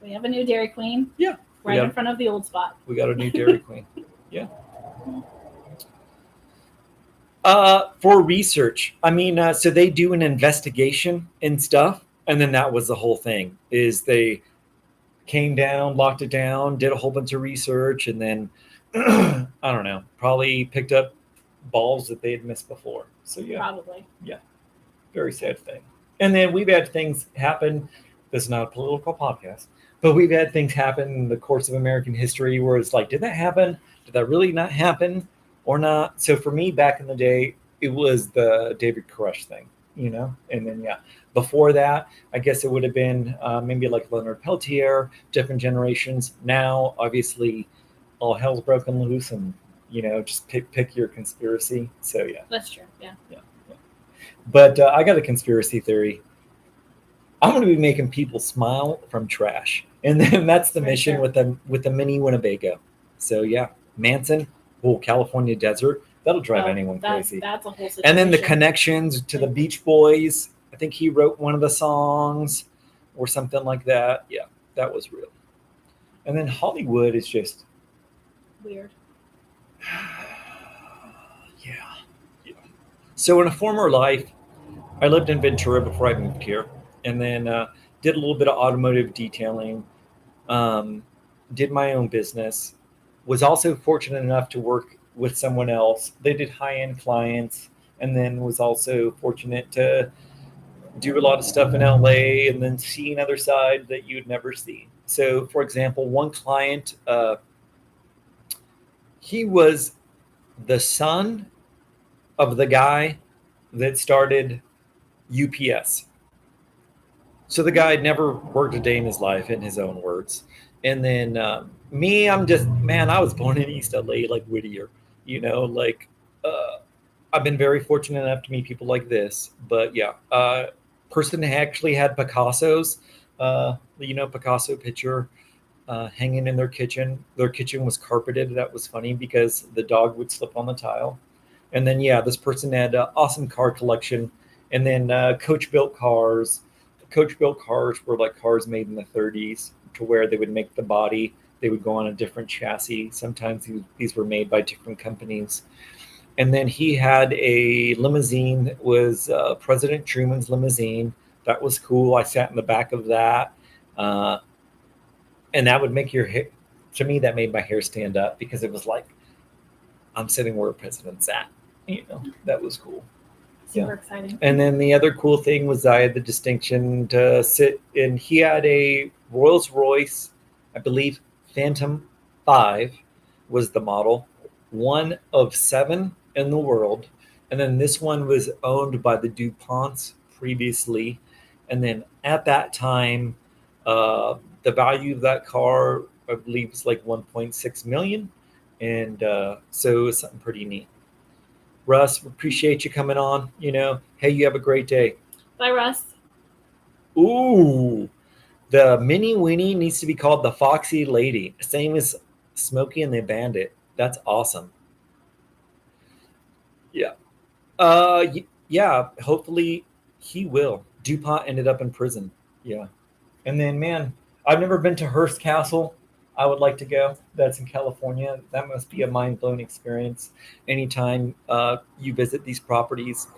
B: we have a new Dairy Queen.
A: Yeah.
B: Right in front of the old spot.
A: We got a new Dairy Queen. Yeah. For research, I mean, so they do an investigation and stuff, and then that was the whole thing. Is they came down, locked it down, did a whole bunch of research, and then I don't know, probably picked up balls that they had missed before. So yeah,
B: probably.
A: Yeah, very sad thing. And then we've had things happen. This is not a political podcast, but we've had things happen in the course of American history where it's like, did that happen? Did that really not happen? Or not. So for me, back in the day, it was the David Koresh thing, and then, before that, I guess it would have been maybe like Leonard Peltier, different generations. Now, obviously, all hell's broken loose and, just pick your conspiracy. So, yeah.
B: That's true. Yeah.
A: But I got a conspiracy theory. I'm going to be making people smile from trash. And then that's the mission with the mini Winnebago. So, yeah, Manson. California desert, that'll drive anyone crazy.
B: That's a whole situation.
A: And then the connections to the Beach Boys. I think he wrote one of the songs or something like that. Yeah, that was real. And then Hollywood is just
B: weird.
A: Yeah. So in a former life, I lived in Ventura before I moved here, and then did a little bit of automotive detailing, did my own business. Was also fortunate enough to work with someone else. They did high-end clients, and then was also fortunate to do a lot of stuff in LA and then see another side that you'd never see. So, for example, one client, he was the son of the guy that started UPS. So the guy had never worked a day in his life, in his own words. And then me, I'm just, man, I was born in East LA, like Whittier, I've been very fortunate enough to meet people like this. But yeah, person actually had Picasso's, Picasso picture. hanging in their kitchen. Their kitchen was carpeted. That was funny because the dog would slip on the tile. And then, yeah, this person had an awesome car collection. And then Coach built cars. Coach built cars were like cars made in the 30s to where they would make the body. They would go on a different chassis. Sometimes these were made by different companies. And then he had a limousine that was President Truman's limousine. That was cool. I sat in the back of that. Uh, and that would make your hair, to me, that made my hair stand up because it was like, I'm sitting where a president's at. That was cool.
B: Super exciting.
A: And then the other cool thing was I had the distinction to sit in, he had a Rolls Royce, I believe Phantom 5 was the model, one of 7 in the world. And then this one was owned by the DuPonts previously. And then at that time, the value of that car, I believe, was like 1.6 million. And so it was something pretty neat. Russ, appreciate you coming on. Hey, you have a great day.
B: Bye, Russ.
A: Ooh, the Mini Winnie needs to be called the Foxy Lady. Same as Smokey and the Bandit. That's awesome. Yeah. Yeah, hopefully he will. DuPont ended up in prison. Yeah. And then, man, I've never been to Hearst Castle. I would like to go. That's in California. That must be a mind-blowing experience anytime you visit these properties.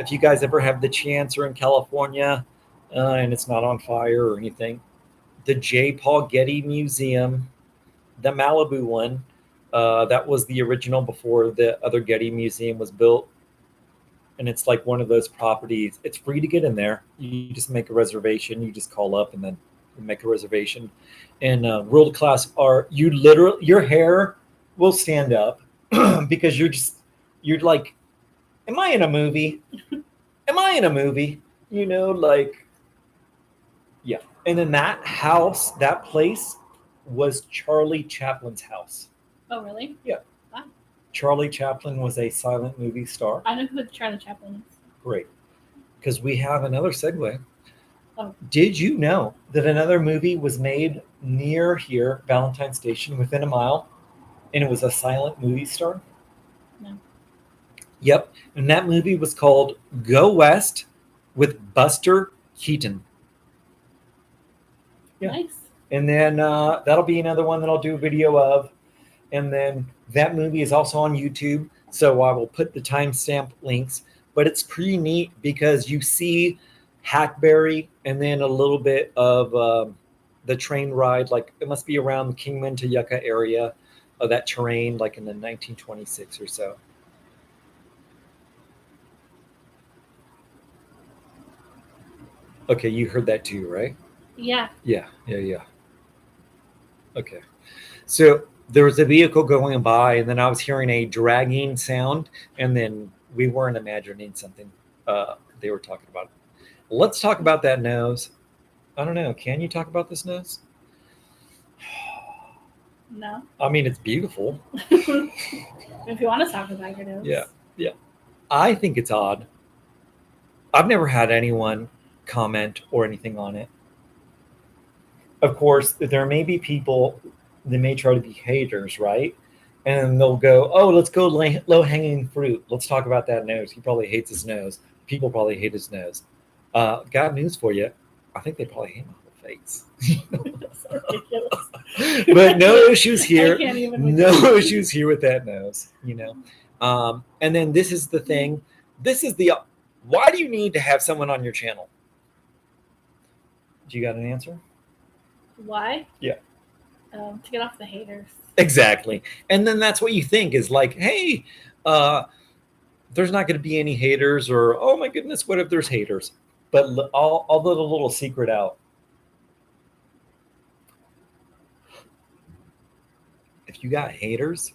A: If you guys ever have the chance or in California and it's not on fire or anything, the J. Paul Getty Museum, the Malibu one, that was the original before the other Getty Museum was built. And it's like one of those properties. It's free to get in there. You just make a reservation. You just call up and then make a reservation. And world-class art. Your hair will stand up because you're like, am I in a movie? Am I in a movie? Yeah. And then that house, that place was Charlie Chaplin's house.
B: Oh, really?
A: Yeah.
B: Wow.
A: Charlie Chaplin was a silent movie star.
B: I know who Charlie Chaplin is.
A: Great. Because we have another segue.
B: Oh.
A: Did you know that another movie was made near here, Valentine Station, within a mile, and it was a silent movie star?
B: No.
A: Yep. And that movie was called Go West with Buster Keaton. Yeah.
B: Nice.
A: And then that'll be another one that I'll do a video of. And then that movie is also on YouTube. So I will put the timestamp links. But it's pretty neat because you see Hackberry and then a little bit of the train ride. Like it must be around the Kingman to Yucca area of that terrain, like in the 1926 or so. Okay, you heard that too, right?
B: Yeah.
A: Yeah. Okay. So there was a vehicle going by, and then I was hearing a dragging sound, and then we weren't imagining something they were talking about. Let's talk about that nose. I don't know. Can you talk about this nose?
B: No.
A: I mean, it's beautiful.
B: If you want to talk about your nose.
A: Yeah. I think it's odd. I've never had anyone comment or anything on it. Of course, there may be people that may try to be haters, right? And they'll go, oh, let's go low-hanging fruit. Let's talk about that nose. He probably hates his nose. People probably hate his nose. Got news for you. I think they probably hate my whole face. But no issues here. No issues here with that nose, And then this is the thing. Why do you need to have someone on your channel? Do you got an answer?
B: Why?
A: Yeah.
B: To get off the haters.
A: Exactly. And then that's what you think is like, hey, there's not going to be any haters, or, oh my goodness, what if there's haters? But I'll let a little secret out. If you got haters,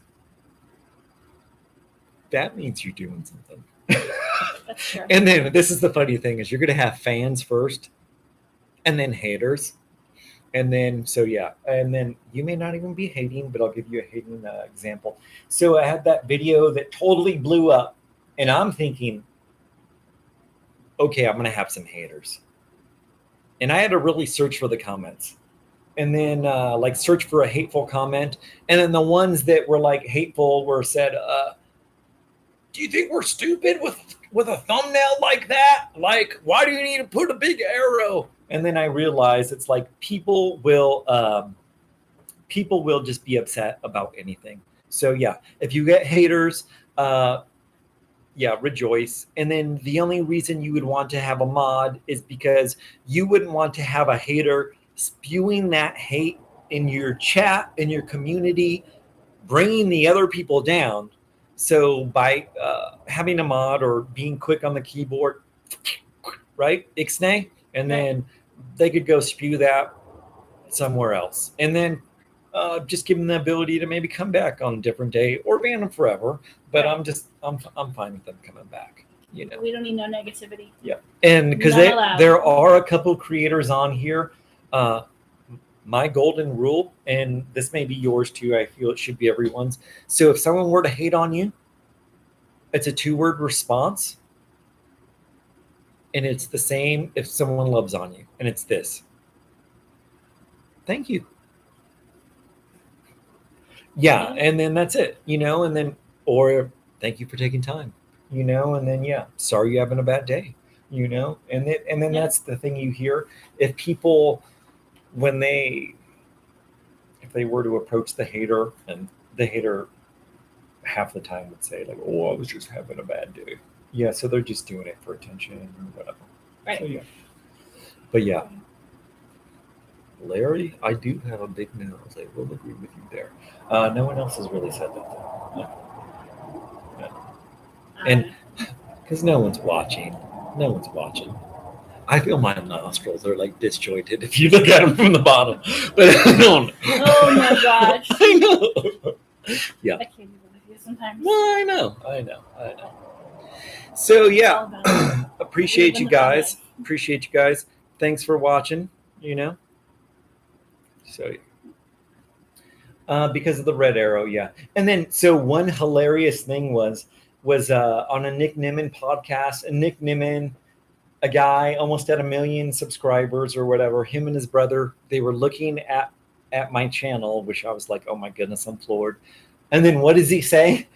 A: that means you're doing something.
B: That's true.
A: And then this is the funny thing is you're going to have fans first and then haters. And then, so yeah, and then you may not even be hating, but I'll give you a hating example. So I had that video that totally blew up, and I'm thinking, okay, I'm going to have some haters. And I had to really search for the comments. and then like search for a hateful comment, and then the ones that were like hateful were said, do you think we're stupid with a thumbnail like that? Like, why do you need to put a big arrow? And then I realized it's like people will just be upset about anything. So yeah, if you get haters, yeah, rejoice. And then the only reason you would want to have a mod is because you wouldn't want to have a hater spewing that hate in your chat, in your community, bringing the other people down. So by having a mod or being quick on the keyboard, right, ixnay, and then they could go spew that somewhere else. And then just give them the ability to maybe come back on a different day or ban them forever. But I'm fine with them coming back. You know,
B: we don't need no negativity.
A: Yeah, and because there are a couple creators on here. My golden rule, and this may be yours too. I feel it should be everyone's. So if someone were to hate on you, it's a 2-word response, and it's the same if someone loves on you, and it's this: thank you. Yeah, and then that's it, you know, and then, or thank you for taking time, you know, and then, yeah, sorry you're having a bad day, you know, and then that's the thing you hear. If people, if they were to approach the hater, and the hater half the time would say like, oh, I was just having a bad day. Yeah, so they're just doing it for attention or whatever.
B: Right.
A: So, yeah. But yeah. Larry, I do have a big nose. I will agree with you there. No one else has really said that though. No. And because no one's watching. I feel my nostrils are like disjointed if you look at them from the bottom. But
B: oh my gosh.
A: I know. Yeah.
B: I can't even with you sometimes.
A: Well, I know. So yeah, appreciate you guys. Thanks for watching, you know. So because of the red arrow, yeah. And then so one hilarious thing was on a Nick Nimmin podcast, and Nick Nimmin, a guy almost at 1 million subscribers or whatever, him and his brother, they were looking at my channel, which I was like, oh my goodness, I'm floored. And then what does he say?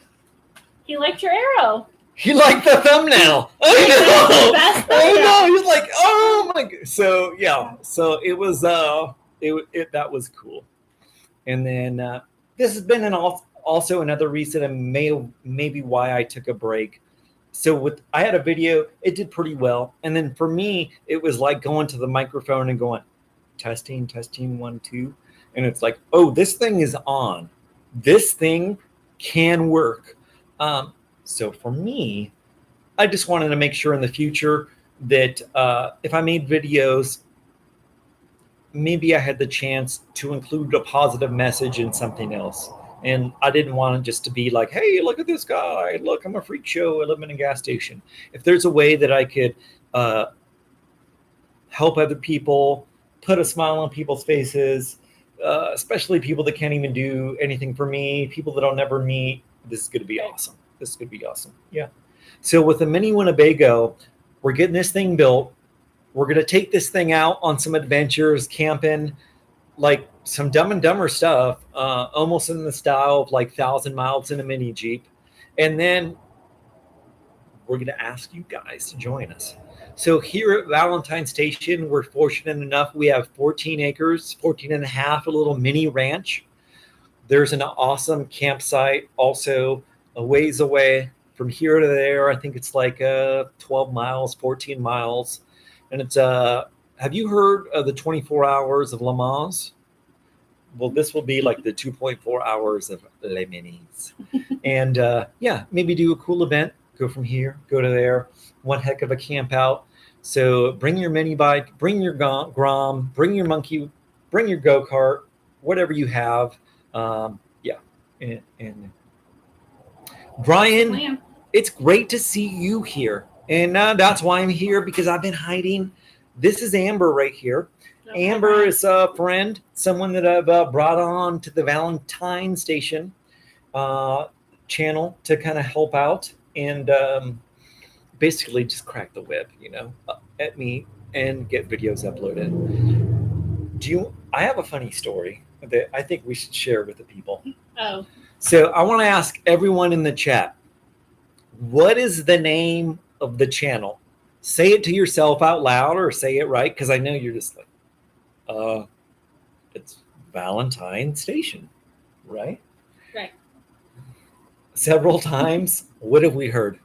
B: He liked your arrow.
A: He liked the thumbnail. I know. He was like, oh my god. So yeah. So it was that was cool. And then this has been also another reason, and maybe why I took a break. So I had a video, it did pretty well. And then for me, it was like going to the microphone and going, testing, 1, 2. And it's like, oh, this thing is on. This thing can work. So for me, I just wanted to make sure in the future that if I made videos, maybe I had the chance to include a positive message in something else. And I didn't want it just to be like, hey, look at this guy. Look, I'm a freak show. I live in a gas station. If there's a way that I could help other people, put a smile on people's faces, especially people that can't even do anything for me, people that I'll never meet, this is going to be awesome. Yeah. So with the Mini Winnebago, we're getting this thing built. We're going to take this thing out on some adventures, camping, like some Dumb and Dumber stuff, almost in the style of like 1,000 miles in a mini Jeep. And then we're going to ask you guys to join us. So here at Valentine Station, we're fortunate enough. We have 14 acres, 14 and a half, a little mini ranch. There's an awesome campsite also a ways away from here to there. I think it's like 12 miles, 14 miles. And it's, have you heard of the 24 hours of Le Mans? Well, this will be like the 2.4 hours of Les Minis. And yeah, maybe do a cool event. Go from here, go to there. One heck of a camp out. So bring your mini bike, bring your Grom, bring your monkey, bring your go-kart, whatever you have. Yeah. And Brian, it's great to see you here. And that's why I'm here, because I've been hiding. This is Amber right here. Amber is a friend, someone that I've brought on to the Valentine Station channel to kind of help out and basically just crack the whip, you know, at me and get videos uploaded. I have a funny story that I think we should share with the people.
B: Oh,
A: So I want to ask everyone in the chat, what is the name of the channel? Say it to yourself out loud or say it right, because I know you're just like, it's Valentine Station, right?
B: right.
A: Several times. What have we heard?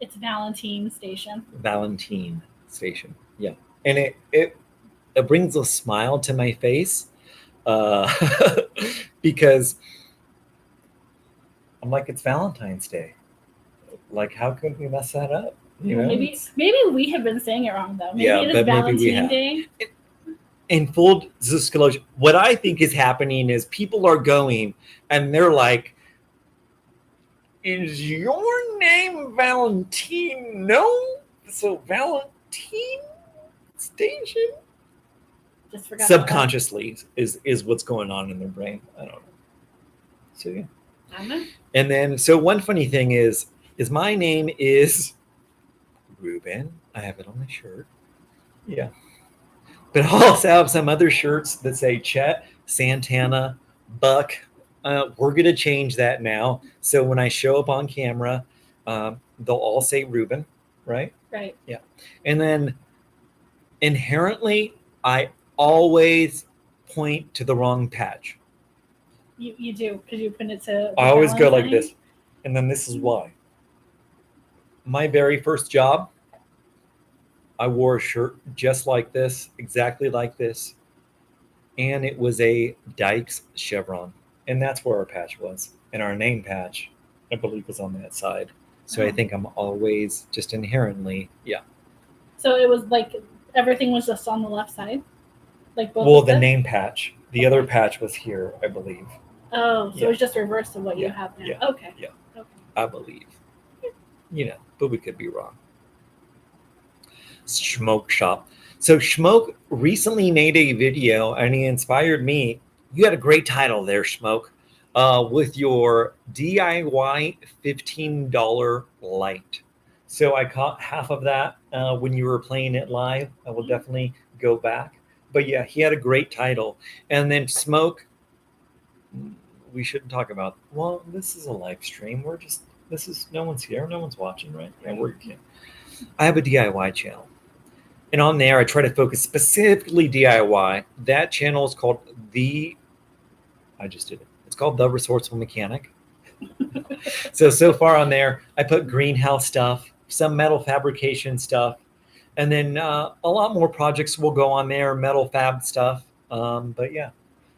B: It's Valentine Station.
A: Valentine Station. Yeah. And it brings a smile to my face because I'm like, it's Valentine's Day. Like, how could we mess that up? You know,
B: maybe we have been saying it wrong though. Maybe
A: Yeah,
B: it is
A: but maybe we
B: Valentine
A: have.
B: Day.
A: in full disclosure, what I think is happening is people are going and they're like, is your name Valentine? No. So Valentine Station?
B: Just forgot. about
A: Subconsciously is what's going on in their brain. I don't know. So yeah.
B: that. I don't know.
A: And then so one funny thing is my name is Ruben. I have it on my shirt. Yeah. But I also have some other shirts that say Chet, Santana, Buck. We're going to change that now. So when I show up on camera, they'll all say Ruben, right?
B: Right.
A: Yeah. And then inherently, I always point to the wrong patch.
B: You do, because you put it to.
A: I always go like
B: Valentine.
A: this. And then this is why. My very first job, I wore a shirt just like this, exactly like this. And it was a Dykes chevron. And that's where our patch was. And our name patch, I believe, was on that side. So I think I'm always just inherently, yeah.
B: So it was like everything was just on the left side, like both.
A: Well,
B: of
A: the
B: them?
A: name patch. The other patch was here, I believe.
B: Oh, so
A: Yeah.
B: it was just reverse of what you
A: Yeah,
B: have now.
A: yeah,
B: Okay.
A: yeah.
B: Okay.
A: I believe. You know, but we could be wrong. Smoke Shop. So Schmoke recently made a video and he inspired me. You had a great title there, Schmoke, with your DIY $15 light. So I caught half of that when you were playing it live. I will definitely go back. But yeah, he had a great title. And then Smoke, we shouldn't talk about, well, this is a live stream. No one's here. No one's watching, right? Yeah, I have a DIY channel. And on there, I try to focus specifically DIY. That channel is called I just did it. It's called The Resourceful Mechanic. So far on there, I put greenhouse stuff, some metal fabrication stuff, and then a lot more projects will go on there, metal fab stuff. But yeah,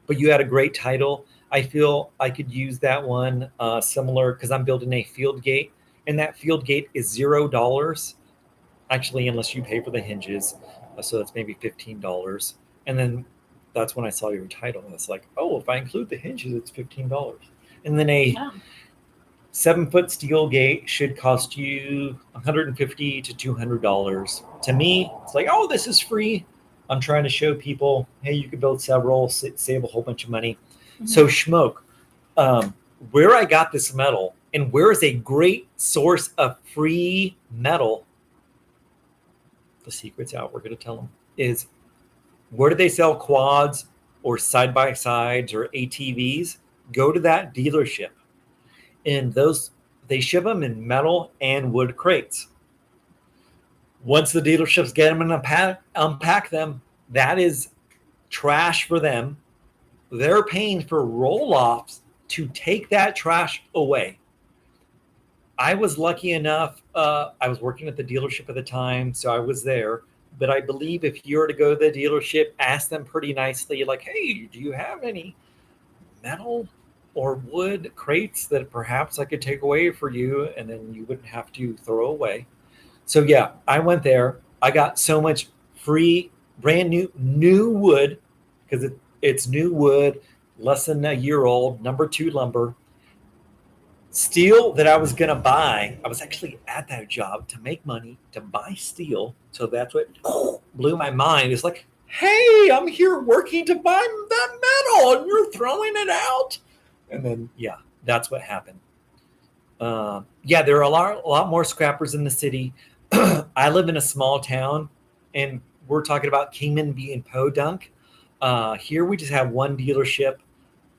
A: but you had a great title. I feel I could use that one similar because I'm building a field gate, and that field gate is $0. Actually, unless you pay for the hinges, so that's maybe $15. And then that's when I saw your title. It's like, oh, if I include the hinges, it's $15. And then a
B: Wow.
A: 7-foot steel gate should cost you $150 to $200. To me, it's like, oh, this is free. I'm trying to show people, hey, you could build several, save a whole bunch of money.
B: Mhm.
A: So Schmoke, where I got this metal and where is a great source of free metal, the secret's out, we're going to tell them, is where do they sell quads or side-by-sides or ATVs? Go to that dealership. And they ship them in metal and wood crates. Once the dealerships get them and unpack them, that is trash for them. They're paying for roll-offs to take that trash away. I was lucky enough, I was working at the dealership at the time, so I was there. But I believe if you were to go to the dealership, ask them pretty nicely, like, hey, do you have any metal or wood crates that perhaps I could take away for you? And then you wouldn't have to throw away. So yeah, I went there. I got so much free, brand new wood, because it's new wood, less than a year old, number 2 lumber. Steel that I was going to buy, I was actually at that job to make money to buy steel. So that's what blew my mind. It's like, hey, I'm here working to buy that metal and you're throwing it out. And then, yeah, that's what happened. Yeah, there are a lot more scrappers in the city. I live in a small town, and we're talking about Kingman being podunk. Here we just have one dealership.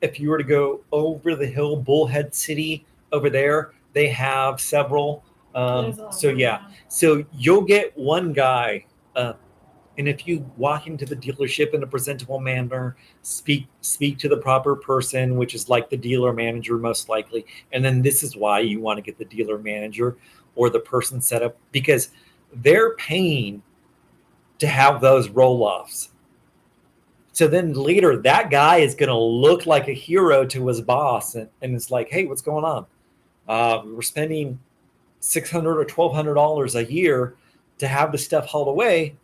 A: If you were to go over the hill, Bullhead City over there, they have several.
B: There's a lot
A: So
B: more,
A: yeah, so you'll get one guy, and if you walk into the dealership in a presentable manner, speak to the proper person, which is like the dealer manager most likely, and then this is why you want to get the dealer manager or the person set up, because they're paying to have those roll-offs. So then later, that guy is going to look like a hero to his boss, and it's like, hey, what's going on? We're spending $600 or $1,200 a year to have the stuff hauled away.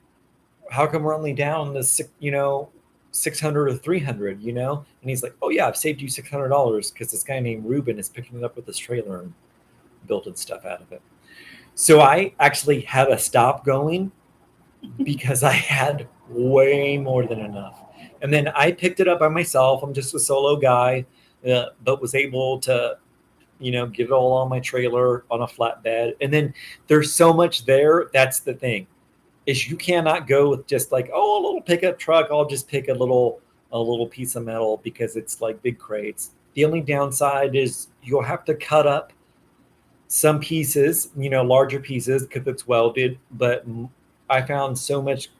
A: How come we're only down to 600 or 300? And he's like, oh yeah, I've saved you $600 because this guy named Ruben is picking it up with this trailer and building stuff out of it. So I actually had to stop going because I had way more than enough. And then I picked it up by myself. I'm just a solo guy, but was able to, get it all on my trailer on a flatbed. And then there's so much there. That's the thing, is you cannot go with just like, oh, a little pickup truck. I'll just pick a little piece of metal because it's like big crates. The only downside is you'll have to cut up some pieces, larger pieces because it's welded. But I found so much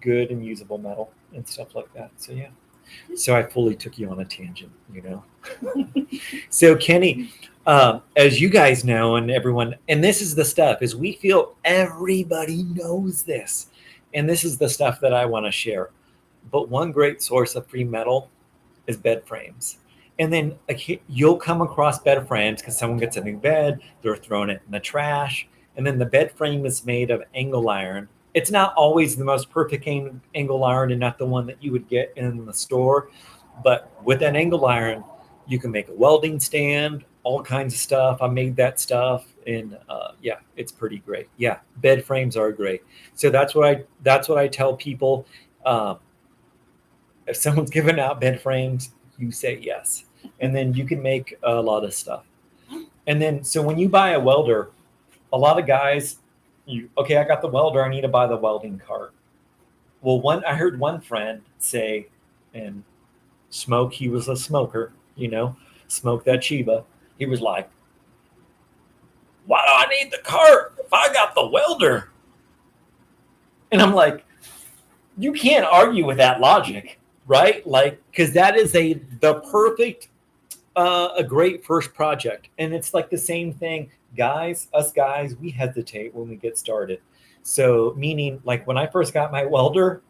A: good and usable metal and stuff like that. So yeah. So I fully took you on a tangent, So Kenny, as you guys know, and everyone, and this is the stuff, is we feel everybody knows this. And this is the stuff that I want to share. But one great source of free metal is bed frames. And then you'll come across bed frames because someone gets a new bed, they're throwing it in the trash. And then the bed frame is made of angle iron. It's not always the most perfect angle iron and not the one that you would get in the store. But with that angle iron, you can make a welding stand, all kinds of stuff. I made that stuff. And yeah, it's pretty great. Yeah, bed frames are great. So that's what I tell people. If someone's giving out bed frames, you say yes. And then you can make a lot of stuff. And then, so when you buy a welder, a lot of guys, okay, I got the welder, I need to buy the welding cart. Well, I heard one friend say, and Smoke, he was a smoker, smoke that Chiba. He was like, why do I need the cart if I got the welder? And I'm like, you can't argue with that logic, right? Like, because that is the perfect, a great first project. And it's like the same thing. Us guys, we hesitate when we get started. So meaning, like when I first got my welder,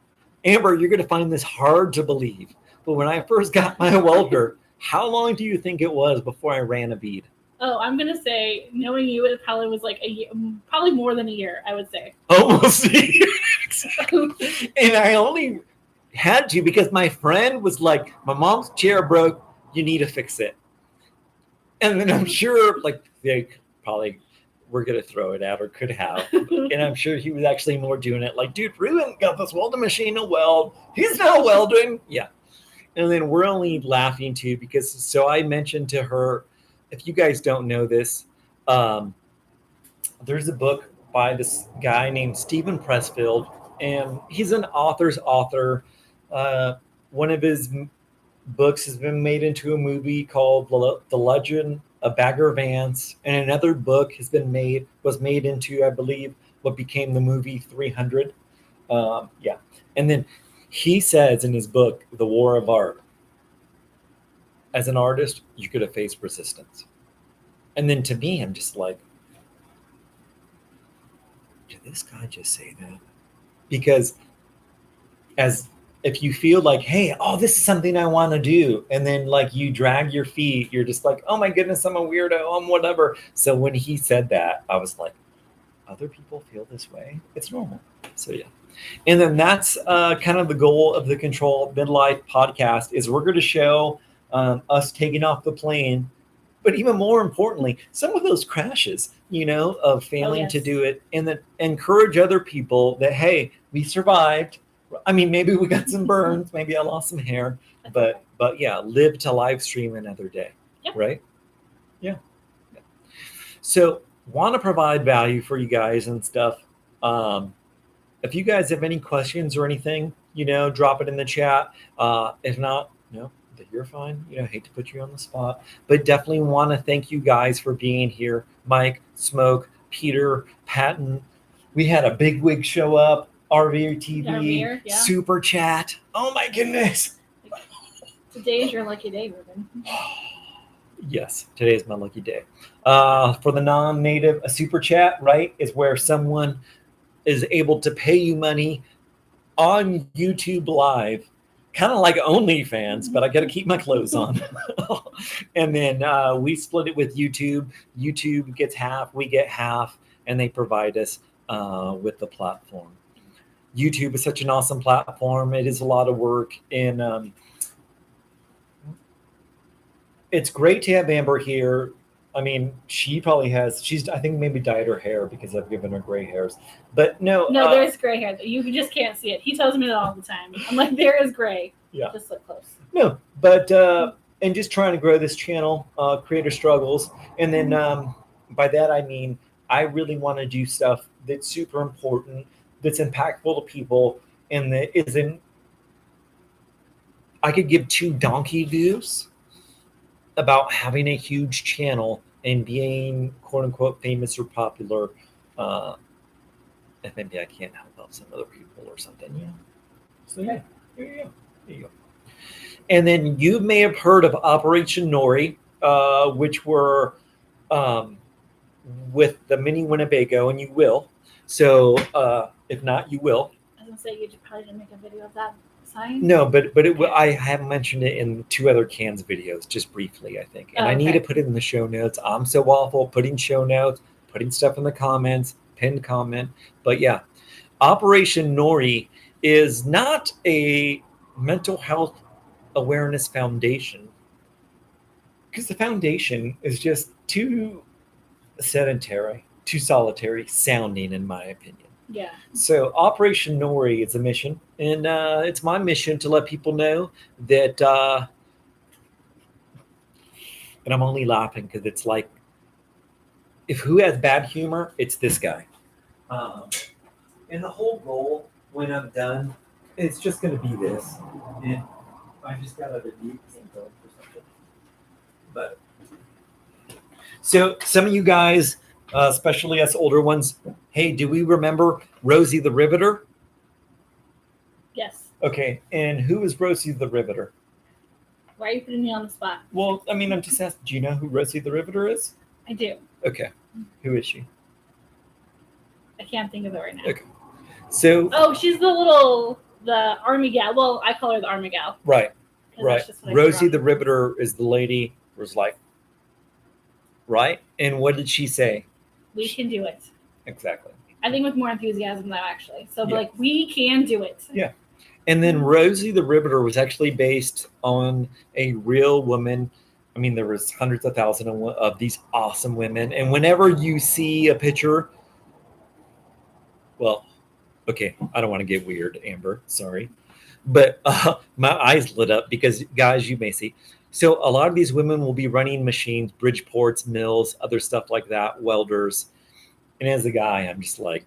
A: Amber, you're going to find this hard to believe. But when I first got my welder, how long do you think it was before I ran a bead?
B: Oh, I'm going to say, knowing you, it probably was like a year, probably more than a year, I would say.
A: Almost a year. Exactly. And I only had to because my friend was like, my mom's chair broke, you need to fix it. And then I'm sure like they probably were going to throw it out or could have. And I'm sure he was actually more doing it like, dude, Ruben got this welding machine to weld. He's not welding. Yeah. And then we're only laughing too because, so I mentioned to her, if you guys don't know this, there's a book by this guy named Stephen Pressfield, and he's an author's author. One of his books has been made into a movie called The Legend of Bagger Vance, and another book was made into, I believe, what became the movie 300. Yeah. And then he says in his book, The War of Art, as an artist, you could have faced resistance. And then to me, I'm just like, did this guy just say that? Because if you feel like, hey, this is something I want to do, and then like you drag your feet, you're just like, oh my goodness, I'm a weirdo, I'm whatever. So when he said that, I was like, other people feel this way. It's normal. So yeah. And then that's kind of the goal of the Control Midlife podcast is we're going to show us taking off the plane, but even more importantly, some of those crashes, of failing to do it, and then encourage other people that, hey, we survived. I mean, maybe we got some burns, maybe I lost some hair, but yeah, live to live stream another day. Yep. Right? Yeah. So want to provide value for you guys and stuff. If you guys have any questions or anything, drop it in the chat. If not, no, you're fine. Hate to put you on the spot, but definitely want to thank you guys for being here. Mike, Smoke, Peter, Patton. We had a big wig show up. RV TV,
B: yeah.
A: Super Chat. Oh my goodness.
B: Today is your lucky day, Ruben.
A: Yes, today is my lucky day. For the non-native, a Super Chat, right, is where someone is able to pay you money on YouTube Live, kind of like OnlyFans, but I got to keep my clothes on. And then we split it with YouTube. YouTube gets half, we get half, and they provide us with the platform. YouTube is such an awesome platform. It is a lot of work, and it's great to have Amber here. I mean, she's I think maybe dyed her hair because I've given her gray hairs. But no,
B: there's gray hair. You just can't see it. He tells me that all the time. I'm like, there is gray.
A: Yeah.
B: Just look close.
A: No, but and just trying to grow this channel, Creator Struggles. And then by that, I mean, I really want to do stuff that's super important, that's impactful to people, and that isn't, I could give 2 donkey views about having a huge channel and being quote unquote famous or popular. And maybe I can't help out some other people or something. Yeah. So yeah, there you go. And then you may have heard of Operation Nori, which were with the mini Winnebago, and you will. So if not, you will.
B: I was gonna say you probably didn't make a video of that sign.
A: No, but it will. I have mentioned it in 2 other cans videos, just briefly, I think. And I need to put it in the show notes. I'm so awful putting show notes, putting stuff in the comments, pinned comment. But yeah, Operation Nori is not a mental health awareness foundation, because the foundation is just too sedentary, too solitary sounding, in my opinion.
B: Yeah.
A: So Operation Nori is a mission, and it's my mission to let people know that, and I'm only laughing because it's like, if who has bad humor, it's this guy. And the whole goal, when I'm done, it's just going to be this. And I just got to delete some film or something. But so some of you guys, especially us older ones, hey, do we remember Rosie the Riveter?
B: Yes.
A: Okay, and who is Rosie the Riveter?
B: Why are you putting me on the spot?
A: Well, I mean, I'm just asking, do you know who Rosie the Riveter is?
B: I do.
A: Okay, who is she?
B: I can't think of it right now.
A: Okay, so...
B: Oh, she's the army gal. Well, I call her the army gal.
A: Right. Rosie the Riveter is the lady who was like, right? And what did she say?
B: We can do it.
A: Exactly.
B: I think with more enthusiasm though, actually. So like, we can do it.
A: Yeah. And then Rosie the Riveter was actually based on a real woman. I mean, there was hundreds of thousands of these awesome women. And whenever you see a picture, well, okay, I don't want to get weird, Amber, sorry. But my eyes lit up because, guys, you may see. So a lot of these women will be running machines, Bridgeports, mills, other stuff like that, welders. And as a guy, I'm just like,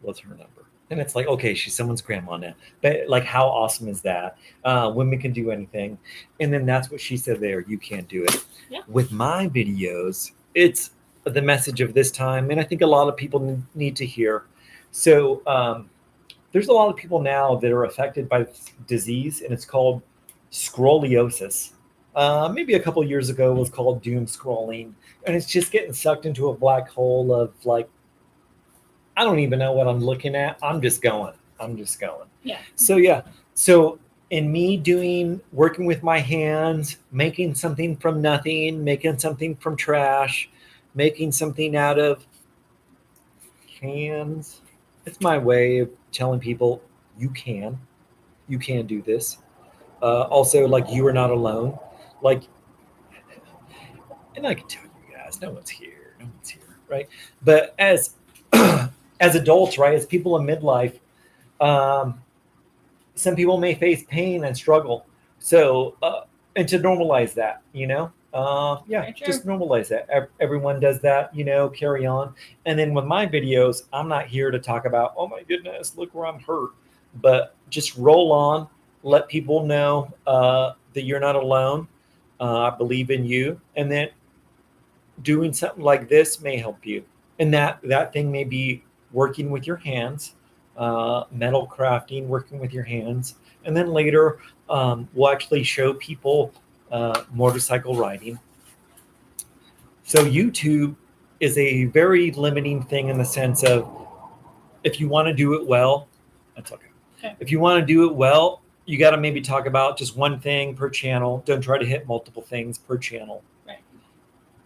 A: what's her number? And it's like, okay, she's someone's grandma now. But like, how awesome is that? Women can do anything. And then that's what she said there. You can't do it.
B: Yeah.
A: With my videos, it's the message of this time. And I think a lot of people need to hear. So there's a lot of people now that are affected by this disease, and it's called scroliosis. Maybe a couple years ago it was called doom scrolling. And it's just getting sucked into a black hole of like, I don't even know what I'm looking at. I'm just going.
B: Yeah.
A: So yeah. So in me working with my hands, making something from nothing, making something from trash, making something out of cans, it's my way of telling people you can do this. Also, like, you are not alone. Like, and I can tell you guys, no one's here, right? But as adults, right, as people in midlife, some people may face pain and struggle. So, and to normalize that, Yeah,
B: Very true.
A: just normalize that. Everyone does that, carry on. And then with my videos, I'm not here to talk about, oh my goodness, look where I'm hurt, but just roll on, let people know that you're not alone. I believe in you, and then doing something like this may help you. And that thing may be working with your hands, metal crafting, working with your hands, and then later we'll actually show people motorcycle riding. So YouTube is a very limiting thing in the sense of if you want to do it well, that's okay.
B: Okay.
A: If you want to do it well, you got to maybe talk about just one thing per channel. Don't try to hit multiple things per channel.
B: Right.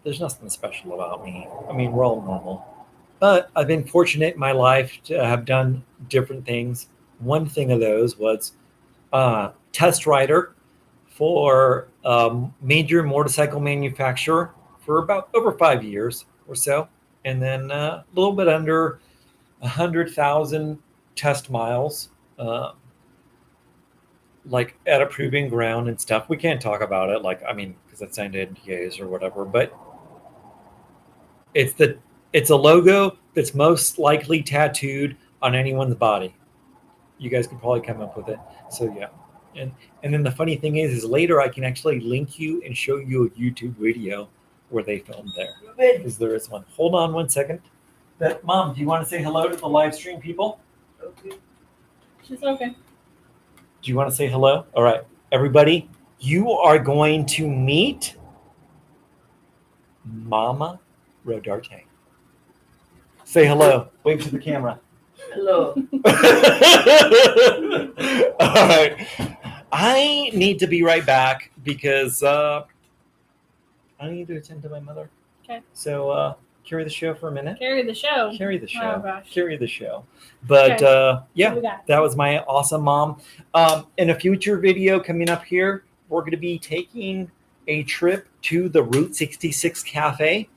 A: There's nothing special about me. I mean, we're all normal. But I've been fortunate in my life to have done different things. One thing of those was test rider for a major motorcycle manufacturer for about over 5 years or so. And then a little bit under 100,000 test miles, like at a proving ground and stuff. We can't talk about it, because it's signed NDAs or whatever. But it's a logo that's most likely tattooed on anyone's body. You guys could probably come up with it. So yeah. And then the funny thing is later I can actually link you and show you a YouTube video where they filmed there. Because there is one. Hold on one second. Mom, do you want to say hello to the live stream people?
C: Okay.
B: She's okay.
A: Do you want to say hello? All right. Everybody, you are going to meet Mama Rodarte. Say hello. Wave to the camera.
C: Hello.
A: All right. I need to be right back because I need to attend to my mother.
B: Okay.
A: So carry the show for a minute.
B: Carry the show.
A: Carry the show.
B: Oh, gosh.
A: Carry the show. But
B: Okay.
A: yeah,
B: What we got?
A: that was my awesome mom. In a future video coming up here, we're going to be taking a trip to the Route 66 Cafe,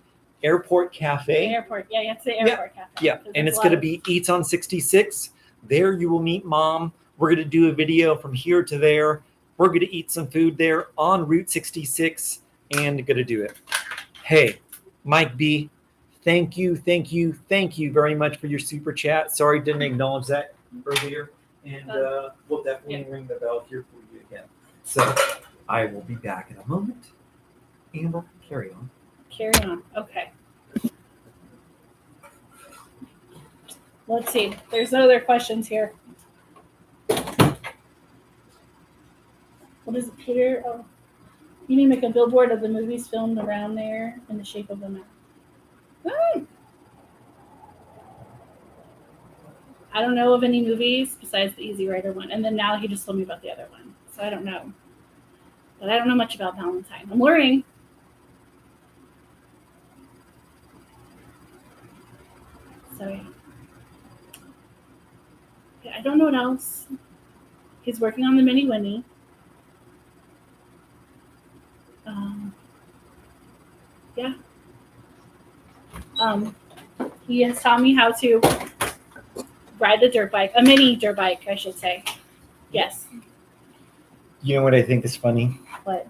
A: Airport Cafe.
B: Airport. Yeah, you have to say airport cafe.
A: Yeah,
B: 'Cause
A: and
B: there's
A: it's
B: a
A: going to
B: lot
A: be Eats on 66. There you will meet Mom. We're going to do a video from here to there. We're going to eat some food there on Route 66 and going to do it. Hey, Mike B, thank you very much for your super chat. Sorry, didn't acknowledge that earlier. And we'll definitely ring the bell here for you again. So I will be back in a moment. Amber, carry on.
B: Carry on. Okay. Let's see. There's other questions here. What is it, Peter? Oh, you need to make a billboard of the movies filmed around there in the shape of a map. I don't know of any movies besides the Easy Rider one. And then now he just told me about the other one. So I don't know. But I don't know much about Valentine. I'm learning. So yeah, I don't know what else. He's working on the Mini Winnie. Yeah. He has taught me how to ride a dirt bike, a mini dirt bike, I should say. Yes.
A: You know what I think is funny?
B: What?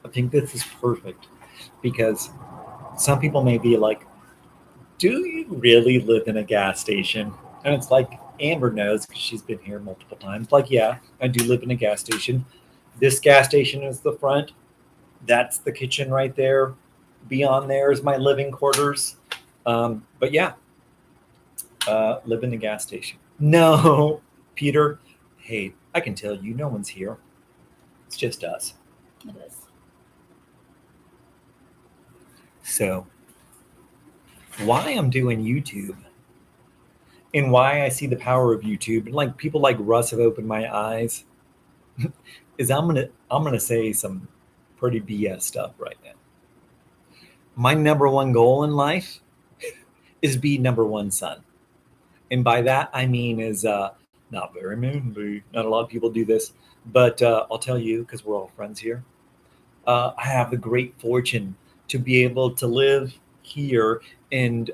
A: I think this is perfect because some people may be like, do you really live in a gas station? And it's like, Amber knows because she's been here multiple times. Like, yeah, I do live in a gas station. This gas station is the front. That's the kitchen right there. Beyond there is my living quarters. But yeah, live in a gas station. No, Peter. Hey, I can tell you, no one's here. It's just us.
B: It is.
A: So why I'm doing YouTube and why I see the power of YouTube, and like people like Russ have opened my eyes, is I'm gonna say some pretty BS stuff right now. My number one goal in life is be number one son. And by that I mean is not very manly. Not a lot of people do this, but I'll tell you, because we're all friends here. I have the great fortune to be able to live here and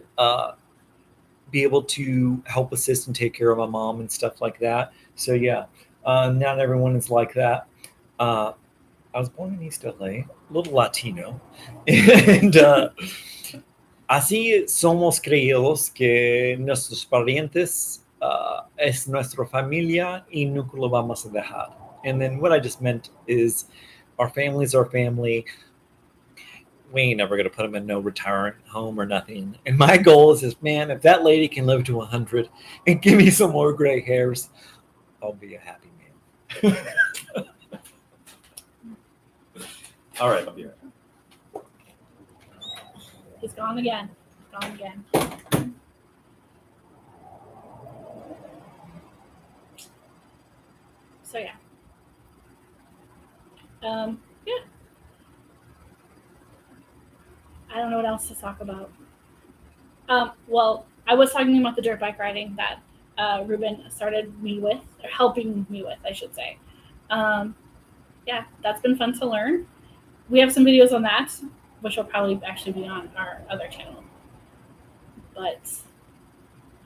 A: be able to help assist and take care of my mom and stuff like that. So yeah, not everyone is like that. I was born in East LA, a little Latino, and así somos creídos que nuestros parientes es nuestra familia y nunca lo vamos a dejar. And then what I just meant is our family's our family. We ain't never going to put them in no retirement home or nothing. And my goal is, man, if that lady can live to 100 and give me some more gray hairs, I'll be a happy man. All right, I'll be right back.
B: He's gone again. Gone again. So yeah. Yeah. I don't know what else to talk about. Well, I was talking about the dirt bike riding that Ruben started me with, or helping me with, I should say. Yeah, that's been fun to learn. We have some videos on that, which will probably actually be on our other channel. But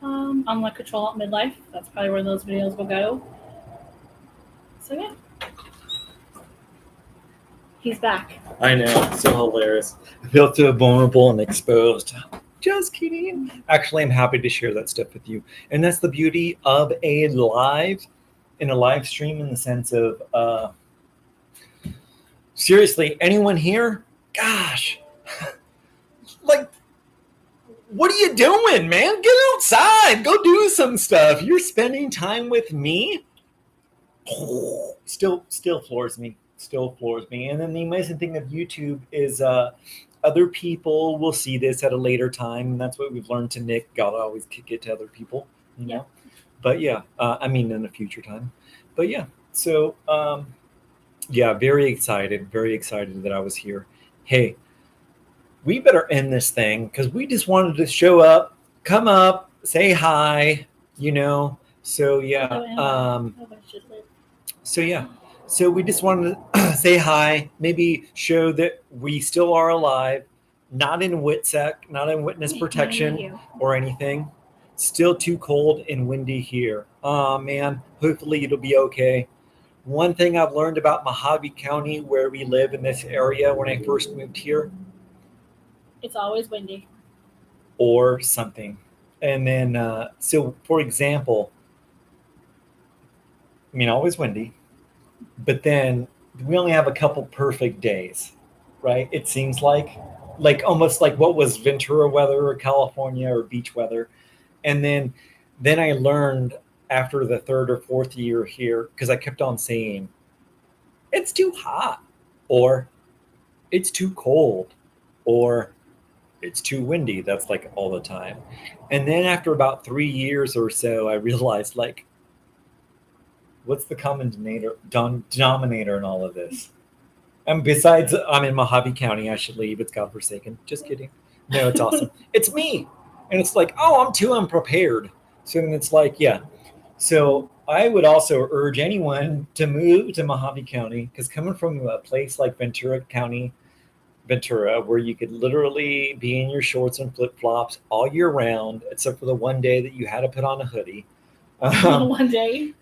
B: on like Control Alt Midlife, that's probably where those videos will go. So yeah. He's back.
A: I know, so hilarious. I feel so vulnerable and exposed. Just kidding. Actually, I'm happy to share that stuff with you. And that's the beauty of a live stream, in the sense of seriously, anyone here? Gosh. Like, what are you doing, man? Get outside. Go do some stuff. You're spending time with me. Still floors me. And then the amazing thing of YouTube is other people will see this at a later time, and that's what we've learned to Nick. Gotta always kick it to other people, you know. But yeah, I mean in a future time. But yeah, so yeah, very excited that I was here. Hey, we better end this thing because we just wanted to show up, come up, say hi, you know. So yeah, so yeah. So we just wanted to say hi, maybe show that we still are alive, not in WITSEC, not in witness protection or anything. Still too cold and windy here. Oh man, hopefully it'll be okay. One thing I've learned about Mojave County, where we live in this area when I first moved here,
B: it's always windy.
A: Or something. And then, so for example, I mean, always windy. But then we only have a couple perfect days, right? It seems like almost like what was Ventura weather or California or beach weather. And then I learned after the third or fourth year here, because I kept on saying, it's too hot, or it's too cold, or it's too windy. That's like all the time. And then after about 3 years or so, I realized, like, what's the common denominator in all of this? And besides, I'm in Mojave County. I should leave. It's godforsaken. Just kidding. No, it's awesome. It's me. And it's like, oh, I'm too unprepared. So then it's like, yeah. So I would also urge anyone to move to Mojave County, because coming from a place like Ventura, where you could literally be in your shorts and flip-flops all year round, except for the one day that you had to put on a hoodie.
B: One day?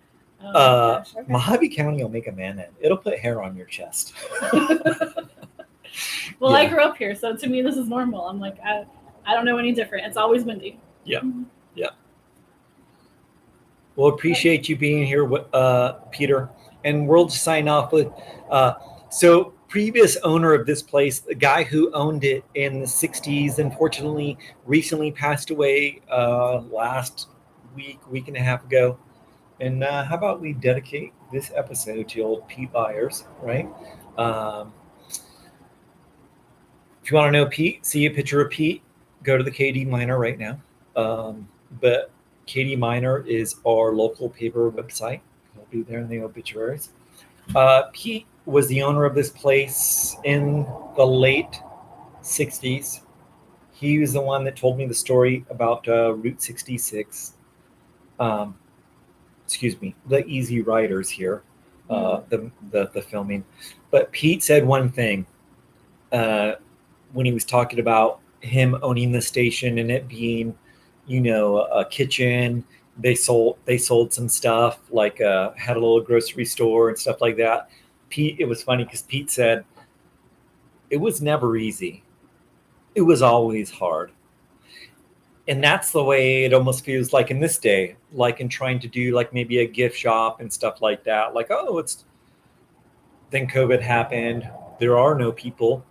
A: Gosh, okay. Mojave County will make a man in. It'll put hair on your chest.
B: Well, yeah. I grew up here, so to me this is normal. I'm like, I don't know any different. It's always windy.
A: Yeah. Yeah. Well, appreciate you being here, Peter. And we'll just sign off with, so previous owner of this place, the guy who owned it in the 60s, unfortunately recently passed away last week and a half ago. And how about we dedicate this episode to old Pete Byers, right? If you want to know Pete, see a picture of Pete, go to the KD Minor right now. But KD Minor is our local paper website. It'll be there in the obituaries. Pete was the owner of this place in the late 60s. He was the one that told me the story about Route 66. Excuse me, the Easy Riders here, the filming. But Pete said one thing when he was talking about him owning the station and it being, you know, a kitchen. They sold some stuff, like had a little grocery store and stuff like that. Pete, it was funny because Pete said it was never easy. It was always hard. And that's the way it almost feels like in this day, like in trying to do like maybe a gift shop and stuff like that. Like, oh, it's then COVID happened. There are no people.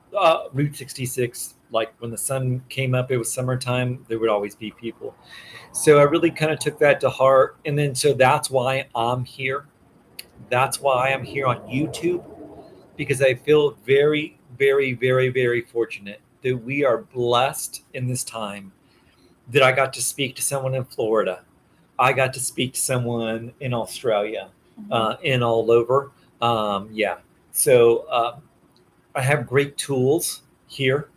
A: Route 66, like when the sun came up, it was summertime, there would always be people. So I really kind of took that to heart. And then so that's why I'm here. That's why I'm here on YouTube, because I feel very, very, very, very fortunate that we are blessed in this time that I got to speak to someone in Florida. I got to speak to someone in Australia, and all over. Yeah. So I have great tools here.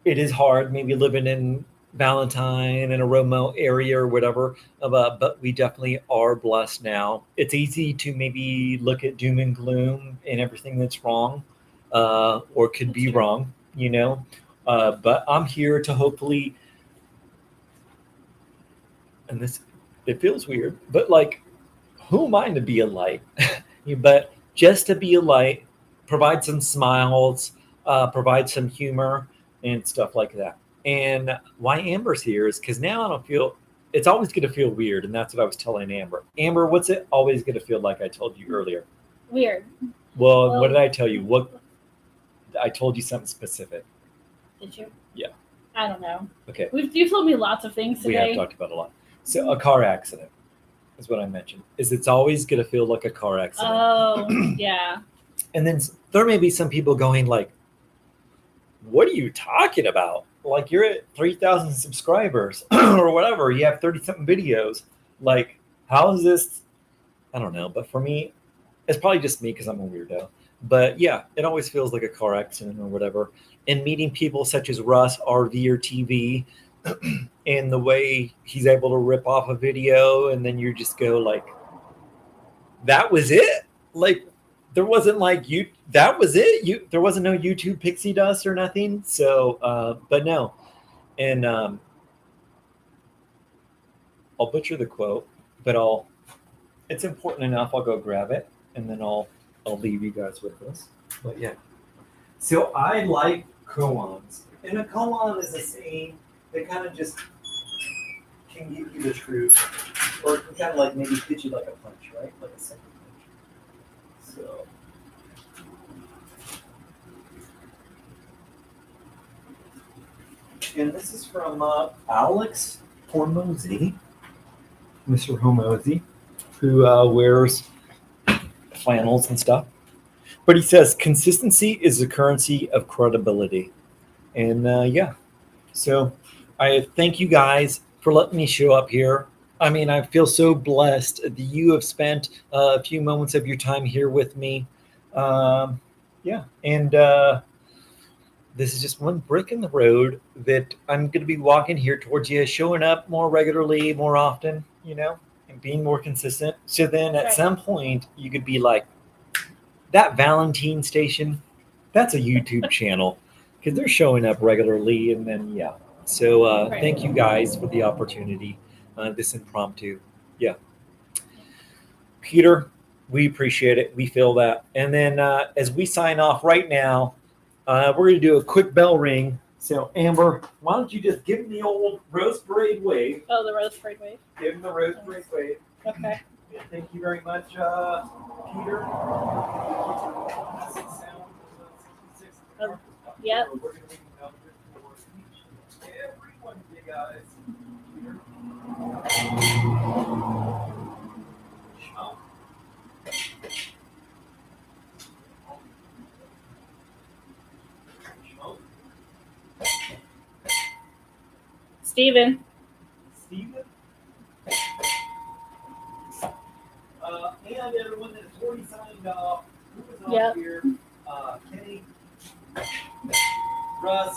A: It is hard, maybe living in Valentine in a remote area or whatever, but we definitely are blessed now. It's easy to maybe look at doom and gloom and everything that's wrong, or could be wrong, you know. But I'm here to hopefully, and this, it feels weird, but like, who am I to be a light? But just to be a light, provide some smiles, provide some humor and stuff like that. And why Amber's here is because now I don't feel, it's always going to feel weird. And that's what I was telling Amber. Amber, what's it always going to feel like? I told you earlier.
B: Weird.
A: Well, what did I tell you? What, I told you something specific.
B: Did you?
A: Yeah.
B: I don't know.
A: Okay.
B: You've told me lots of things today.
A: We have talked about a lot. So a car accident is what I mentioned. Is it's always going to feel like a car accident.
B: Oh, yeah.
A: And then there may be some people going like, what are you talking about? Like, you're at 3,000 subscribers or whatever. You have 30-something videos. Like, how is this? I don't know. But for me, it's probably just me because I'm a weirdo. But yeah, it always feels like a car accident or whatever. And meeting people such as Russ, RV or TV, and the way he's able to rip off a video, and then you just go like, that was it? Like, there wasn't like you, that was it? There wasn't no YouTube pixie dust or nothing. So, but no. And I'll butcher the quote, but it's important enough. I'll go grab it, and then I'll leave you guys with this. But yeah. So I like koans. And a koan is a saying that kind of just can give you the truth, or it can kind of like maybe hit you like a punch, right? Like a second punch. So. And this is from Alex Hormozy, Mr. Hormozy, who wears flannels and stuff. But he says consistency is the currency of credibility. And yeah, so I thank you guys for letting me show up here. I mean, I feel so blessed that you have spent a few moments of your time here with me. Yeah, and this is just one brick in the road that I'm going to be walking here towards you, showing up more regularly, more often, you know, and being more consistent. So then at some point you could be like, that Valentine station, that's a YouTube channel, because they're showing up regularly. And then, yeah. So thank you guys for the opportunity, this impromptu. Yeah. Peter, we appreciate it. We feel that. And then as we sign off right now, we're going to do a quick bell ring. So, Amber, why don't you just give him the old Rose Parade wave?
B: Oh, the Rose Parade wave.
A: Give him the Rose Parade wave.
B: Okay.
A: Yeah, thank you very much, Peter.
B: Yep.
A: We're going to be for everyone, you guys. Peter.
B: Steven.
A: And everyone that's already signed off, who was on
B: Yep.
A: here, Kenny, Russ,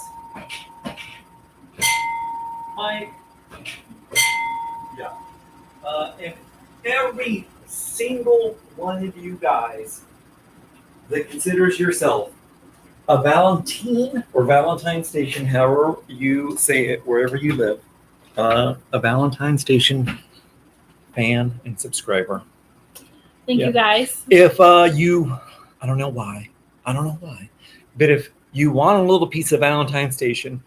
A: Mike, yeah, and every single one of you guys that considers yourself a Valentine or Valentine Station, however you say it, wherever you live, a Valentine Station fan and subscriber.
B: Thank you guys.
A: If you I don't know why. I don't know why. But if you want a little piece of Valentine Station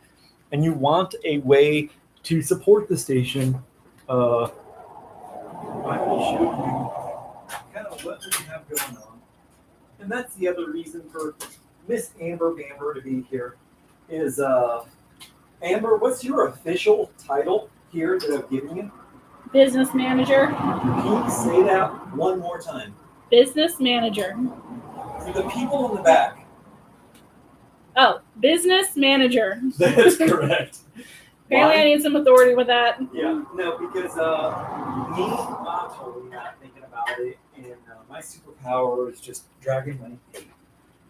A: and you want a way to support the station, I will show you kind of what we have going on. And that's the other reason for Miss Amber Bamber to be here is Amber, what's your official title here that I've given you?
B: Business manager.
A: Can you say that one more time?
B: Business manager.
A: For the people in the back.
B: Oh, business manager.
A: That's correct.
B: Apparently, I need some authority with that.
A: Yeah, no, because me, I'm totally not thinking about it, and my superpower is just dragging my feet.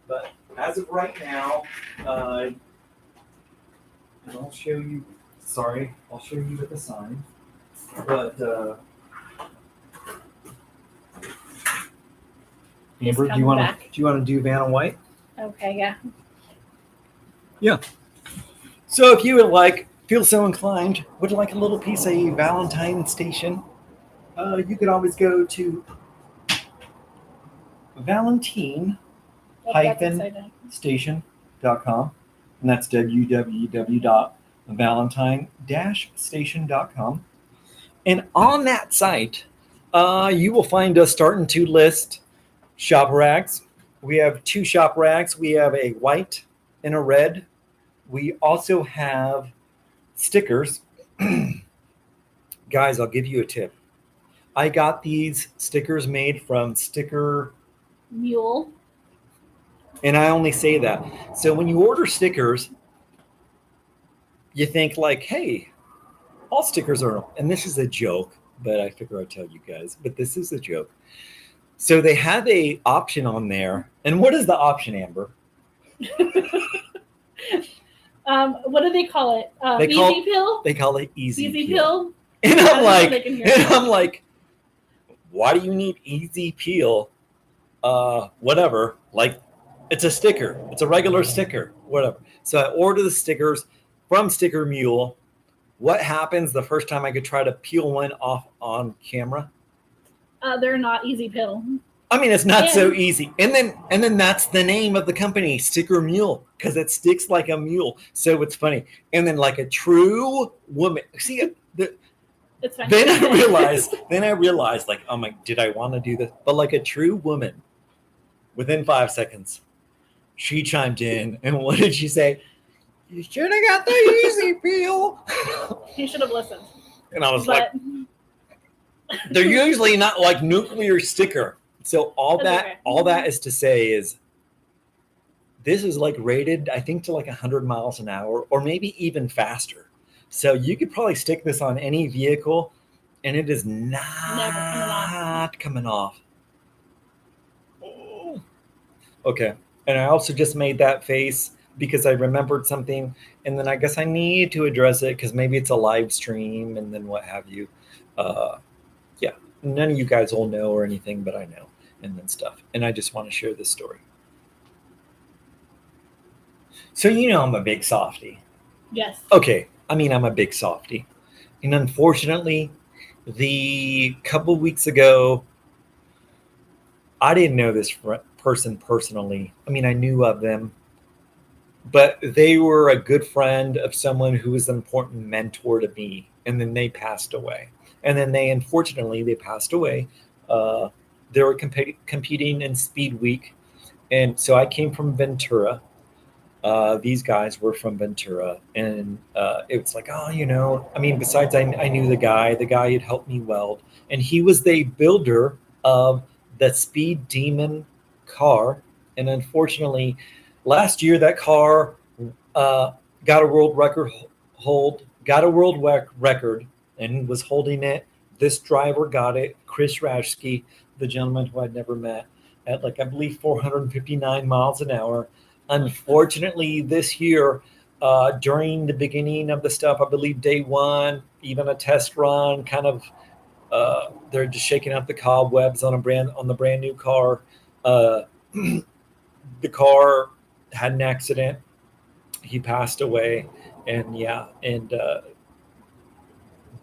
A: But as of right now, and I'll show you. Sorry, I'll show you with the sign. But Amber, do you want to do Vanna White?
B: Okay, yeah.
A: Yeah. So if you would feel so inclined, would like a little piece of Valentine Station, you could always go to Valentine-station.com, and that's www.valentine-station.com. And on that site, you will find us starting to list shop rags. We have 2 shop rags. We have a white and a red. We also have stickers. Guys, I'll give you a tip. I got these stickers made from Sticker
B: Mule.
A: And I only say that. So when you order stickers, you think like, hey, all stickers are, and this is a joke, but I figure I'd tell you guys, but this is a joke. So they have a option on there. And what is the option, Amber?
B: What do they call it? Easy Pill?
A: They call it Easy
B: Pill.
A: And I'm like, why do you need Easy Peel? Whatever. Like, it's a sticker. It's a regular sticker. Whatever. So I order the stickers from Sticker Mule. What happens the first time I could try to peel one off on camera?
B: They're not Easy Pill.
A: I mean, it's not so easy. And then that's the name of the company, Sticker Mule, because it sticks like a mule. So it's funny. And then like a true woman. See,
B: it's fine.
A: Then I realized, like, oh my, did I want to do this? But like a true woman, within 5 seconds, she chimed in. And what did she say? You should have got the Easy Peel.
B: You should have listened.
A: And I was like, they're usually not like nuclear sticker. So all that is to say is this is like rated, I think, to like 100 miles an hour or maybe even faster. So you could probably stick this on any vehicle and it is not coming off. Oh. Okay. And I also just made that face because I remembered something. And then I guess I need to address it because maybe it's a live stream and then what have you. Yeah. None of you guys will know or anything, but I know. And then stuff. And I just want to share this story. So I'm a big softie.
B: Yes.
A: Okay. I mean, I'm a big softie. And unfortunately, the couple weeks ago, I didn't know this person personally. I mean, I knew of them. But they were a good friend of someone who was an important mentor to me. And then they passed away. And then unfortunately, they passed away. They were competing in Speed Week. And so I came from Ventura. These guys were from Ventura. And it was like, I mean, besides I knew the guy had helped me weld. And he was the builder of the Speed Demon car. And unfortunately, last year that car got a world record and was holding it. This driver got it, Chris Rashke, the gentleman who I'd never met, at like, I believe, 459 miles an hour. Unfortunately, this year, during the beginning of the stuff, I believe day one, even a test run, kind of, they're just shaking out the cobwebs on the brand new car. The car had an accident. He passed away, and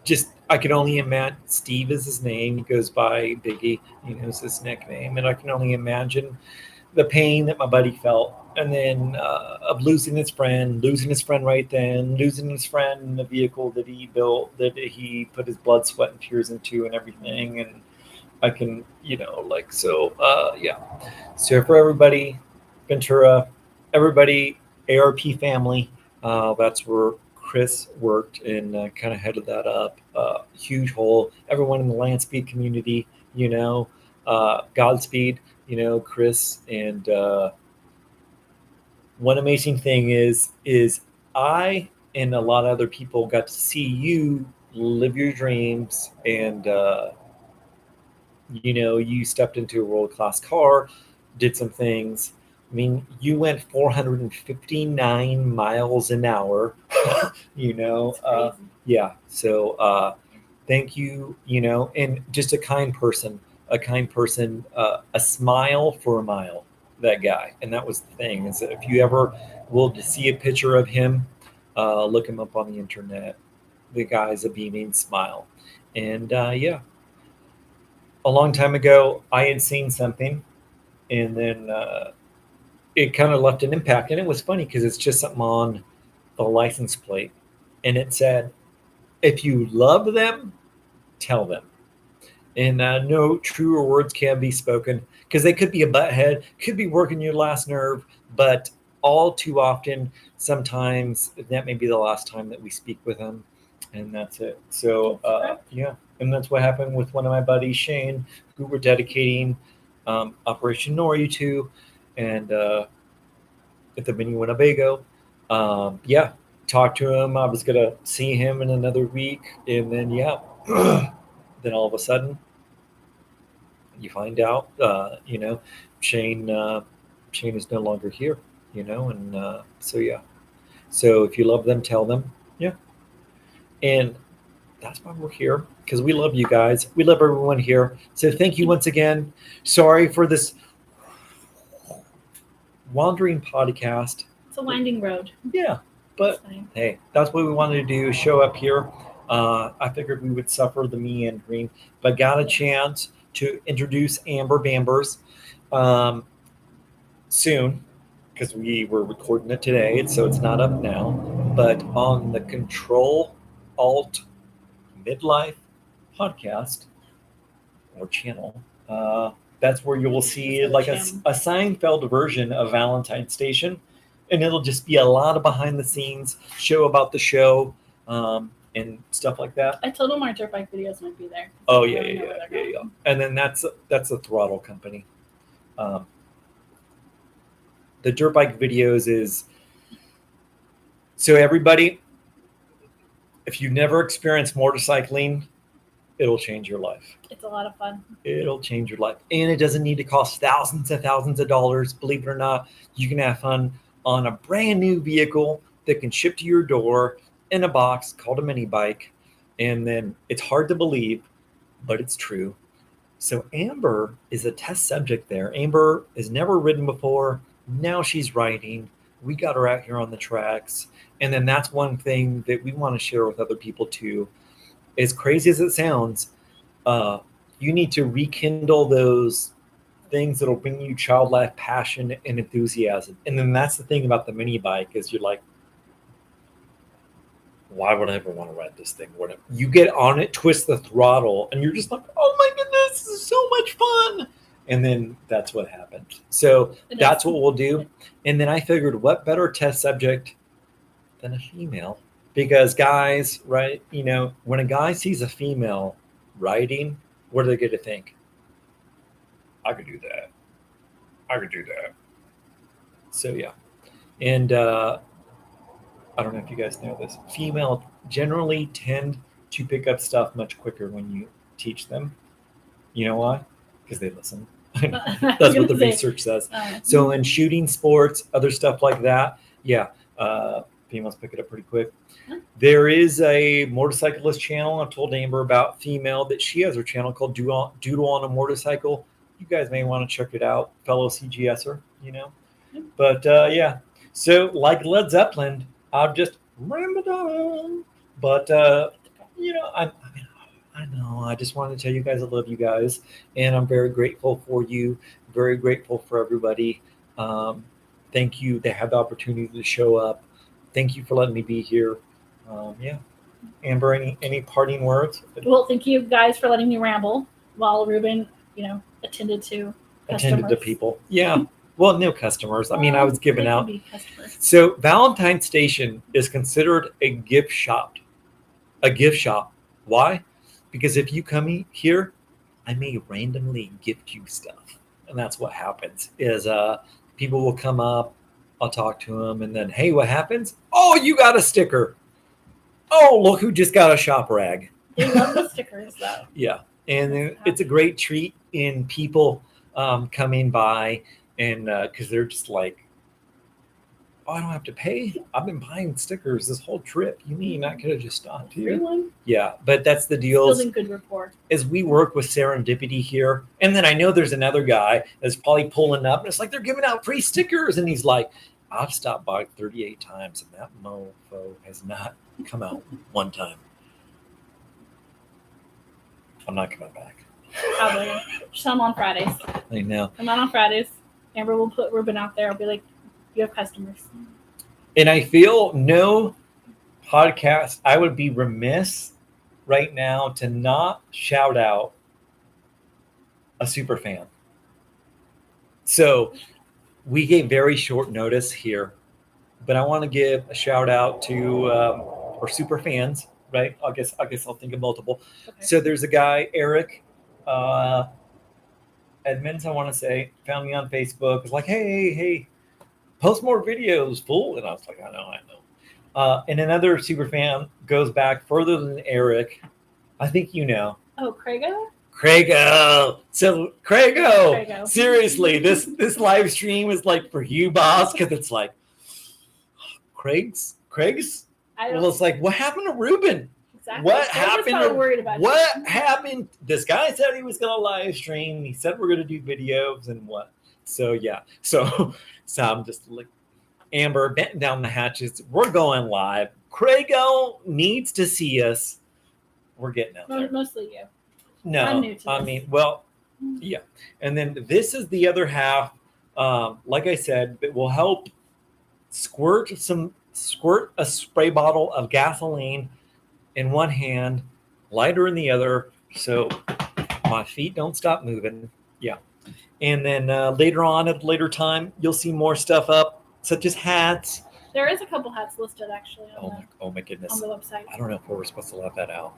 A: just I can only imagine. Steve is his name. He goes by Biggie. He knows his nickname, and I can only imagine the pain that my buddy felt, and then of losing his friend right then, losing his friend in the vehicle that he built, that he put his blood, sweat, and tears into, and everything. And I can, like, so, yeah. So for everybody, Ventura, everybody, ARP family, that's where Chris worked and kind of headed that up. Huge hole. Everyone in the land speed community, Godspeed, Chris. And one amazing thing is I and a lot of other people got to see you live your dreams, and you stepped into a world class car, did some things. I mean, you went 459 miles an hour. Yeah. So thank you. And just a kind person, a smile for a mile. That guy, and that was the thing. Is that if you ever will see a picture of him, look him up on the internet. The guy's a beaming smile, and yeah, a long time ago, I had seen something, and then it kind of left an impact. And it was funny because it's just something on the license plate, and it said, "If you love them, tell them." And no truer words can be spoken because they could be a butthead, could be working your last nerve, but all too often, sometimes that may be the last time that we speak with them, and that's it. So yeah, and that's what happened with one of my buddies, Shane, who we're dedicating Operation Nori to, and at the mini Winnebago. Yeah, talked to him. I was gonna see him in another week, and then yeah, then all of a sudden you find out, Shane Shane is no longer here, and so yeah. So if you love them, tell them, yeah, and that's why we're here because we love you guys. We love everyone here. So thank you once again. Sorry for this wandering podcast.
B: It's a winding road.
A: Yeah, but hey, that's what we wanted to do, show up here. I figured we would suffer the meandering, but got a chance to introduce Amber Bambers soon because we were recording it today, so it's not up now. But on the Control Alt Midlife podcast or channel, that's where you will see like a Seinfeld version of Valentine Station, and it'll just be a lot of behind the scenes show about the show and stuff like that.
B: I told him our dirt bike videos might be there.
A: Oh yeah. And then that's a throttle company. The dirt bike videos is so everybody. If you've never experienced motorcycling, it'll change your life.
B: It's a lot of fun.
A: It'll change your life. And it doesn't need to cost thousands and thousands of dollars. Believe it or not, you can have fun on a brand new vehicle that can ship to your door in a box called a mini bike. And then it's hard to believe, but it's true. So Amber is a test subject there. Amber has never ridden before. Now she's riding. We got her out here on the tracks. And then that's one thing that we want to share with other people too. As crazy as it sounds, you need to rekindle those things that'll bring you childlike passion and enthusiasm. And then that's the thing about the mini bike is you're like, why would I ever want to ride this thing? You get on it, twist the throttle, and you're just like, oh my goodness, this is so much fun. And then that's what happened. So that's what we'll do. And then I figured what better test subject than a female? Because guys, right, when a guy sees a female riding, what are they going to think? I could do that. So, yeah. And I don't know if you guys know this. Female generally tend to pick up stuff much quicker when you teach them. You know why? Because they listen. That's what the research says. So in shooting sports, other stuff like that, yeah, females pick it up pretty quick. There is a motorcyclist channel I've told Amber about, female, that she has her channel called Doodle on a Motorcycle. You guys may want to check it out, fellow CGSer, But yeah, so like Led Zeppelin, I've just rambled on. But I know. I just wanted to tell you guys I love you guys, and I'm very grateful for you. Very grateful for everybody. Um, Thank you to have the opportunity to show up. Thank you for letting me be here. Yeah, Amber, any parting words?
B: Well, thank you guys for letting me ramble while Ruben, attended to
A: Attended to
B: customers.
A: people. Yeah. Well, no customers. I mean, I was giving
B: They could
A: out.
B: be customers.
A: So Valentine Station is considered a gift shop. A gift shop. Why? Because if you come here, I may randomly gift you stuff, and that's what happens. Is people will come up, I'll talk to them, and then hey, what happens? Oh, you got a sticker. Oh, look who just got a shop rag.
B: They love the stickers, though.
A: Yeah, and
B: That's
A: it's a great treat in people coming by, and because they're just like, oh, I don't have to pay. I've been buying stickers this whole trip. You mean I could have just stopped
B: Free
A: here?
B: one.
A: Yeah, but that's the deal.
B: Building good rapport.
A: Is we work with serendipity here, and then I know there's another guy that's probably pulling up, and it's like they're giving out free stickers, and he's like, I've stopped by 38 times, and that mofo has not come out one time. I'm not coming back.
B: Probably. Just come on Fridays.
A: I know.
B: Come out on Fridays. Amber will put Ruben out there. I'll be like, you have customers.
A: And I feel no podcast, I would be remiss right now to not shout out a super fan. So we gave very short notice here, but I want to give a shout out to our super fans, right? I guess I'll think of multiple.
B: Okay.
A: So there's a guy, Eric Edmonds, I want to say, found me on Facebook. It's like, hey, post more videos, fool. And I was like, I know. And another super fan goes back further than Eric. I think you know.
B: Oh, Craigo?
A: So Craigo,
B: Craigo.
A: seriously, this live stream is like for you, boss, because it's like Craig's. Well, it's like, what happened to Ruben?
B: Exactly.
A: What
B: They're just
A: happened?
B: probably worried about
A: What
B: you.
A: happened? This guy said he was going to live stream. He said we're going to do videos and what? So yeah. So I'm just like, Amber, batten down the hatches. We're going live. Craigo needs to see us. We're getting out there.
B: Mostly you.
A: No,
B: I'm new to
A: I
B: this.
A: mean, well, yeah. And then this is the other half. Like I said, it will help squirt a spray bottle of gasoline in one hand, lighter in the other, so my feet don't stop moving. Yeah. And then later on at a later time, you'll see more stuff up, such as hats.
B: There is a couple hats listed actually
A: Oh my goodness.
B: on the website.
A: I don't know if we're supposed to let that out.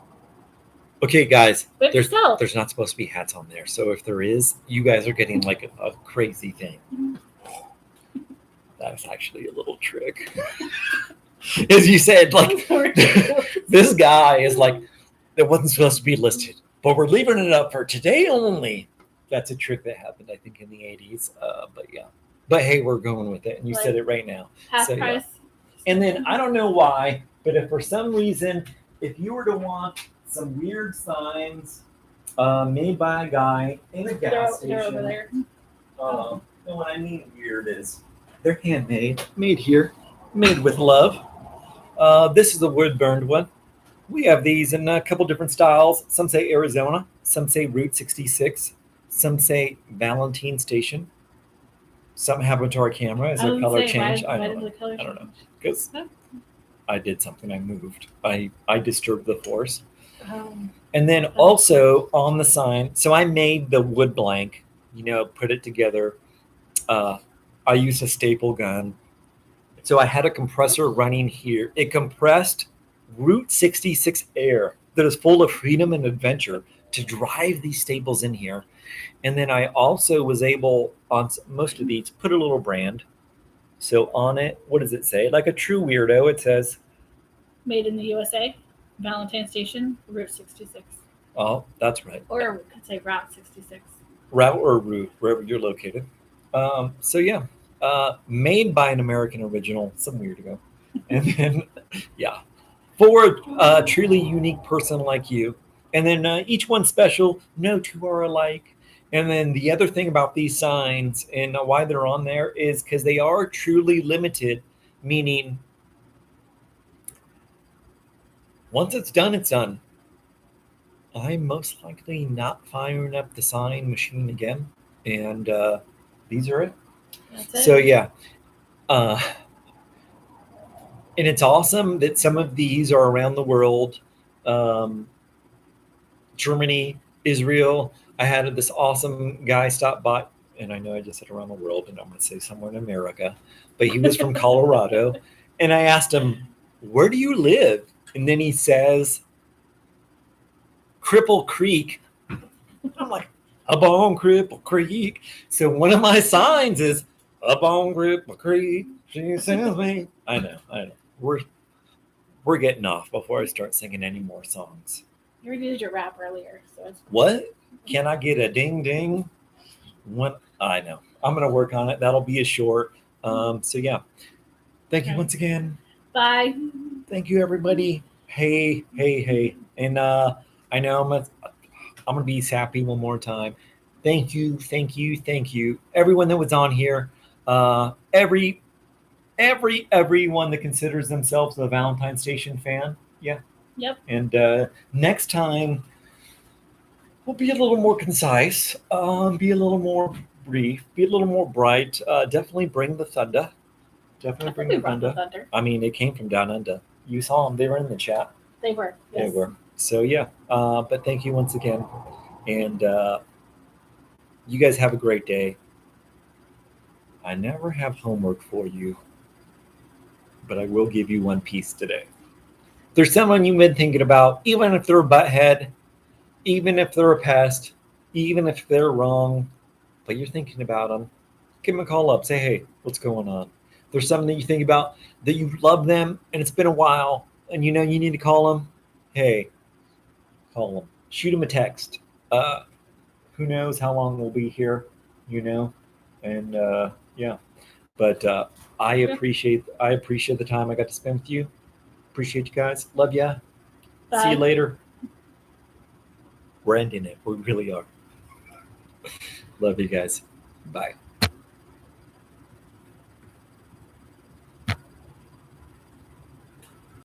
A: Okay, guys,
B: But still,
A: there's not supposed to be hats on there. So if there is, you guys are getting like a crazy thing. That's actually a little trick. As you said, like this guy is like, that wasn't supposed to be listed, but we're leaving it up for today only. That's a trick that happened, I think, in the 80s. But yeah. But hey, we're going with it. And you said it right now.
B: half
A: So, yeah.
B: price.
A: And then I don't know why, but if for some reason, if you were to want some weird signs made by a guy in a gas station.
B: They're over there.
A: And what I mean weird is they're handmade, made here, made with love. This is a wood burned one. We have these in a couple different styles. Some say Arizona, some say Route 66, some say Valentine Station. Some have it to our camera. Is there color change? I don't know. Because I did something. I moved. I disturbed the force. And then also on the sign, so I made the wood blank, put it together. I used a staple gun. So I had a compressor running here. It compressed Route 66 air that is full of freedom and adventure to drive these staples in here. And then I also was able, on most of these, put a little brand. So on it, what does it say? Like a true weirdo, it says,
B: made in the USA, Valentine Station, Route 66.
A: Oh, that's right.
B: Or we could say Route 66.
A: Route or route, wherever you're located. So yeah, made by an American original some weirdo. And then, yeah, for a truly unique person like you. And then each one special, no two are alike. And then the other thing about these signs and why they're on there is because they are truly limited, meaning once it's done, it's done. I'm most likely not firing up the sign machine again. And these are it.
B: That's it.
A: So yeah, and it's awesome that some of these are around the world. Um, Germany, Israel. I had this awesome guy stop by, and I know I just said around the world, and I'm going to say somewhere in America, but he was from Colorado, and I asked him, "Where do you live?" And then he says, "Cripple Creek." I'm like, "Up on Cripple Creek." So one of my signs is "Up on Cripple Creek." She sends me. I know. We're getting off before I start singing any more songs.
B: You already did your rap earlier, so it's
A: What? Can I get a ding ding? What? I know. I'm gonna work on it. That'll be a short. So yeah. Thank you
B: Okay.
A: once again.
B: Bye.
A: Thank you everybody. Hey, hey, hey. And I know I'm gonna be sappy one more time. Thank you, thank you, thank you. Everyone that was on here. Everyone that considers themselves a Valentine Station fan. Yeah.
B: Yep.
A: And next time we'll be a little more concise, be a little more brief, be a little more bright. Definitely bring the thunder. Definitely bring the
B: brought the
A: thunder.
B: thunder.
A: I mean, it came from down under. You saw them; they were in the chat.
B: They were. Yes.
A: They were. So yeah. But thank you once again, and you guys have a great day. I never have homework for you, but I will give you one piece today. There's someone you've been thinking about, even if they're a butthead, even if they're a pest, even if they're wrong, but you're thinking about them. Give them a call up. Say, hey, what's going on? There's something that you think about that you love them and it's been a while and you know you need to call them. Hey, call them. Shoot them a text. Who knows how long we'll be here, you know? And yeah. But I appreciate the time I got to spend with you. Appreciate you guys. Love ya.
B: Bye.
A: See you later. We're ending it. We really are. Love you guys. Bye.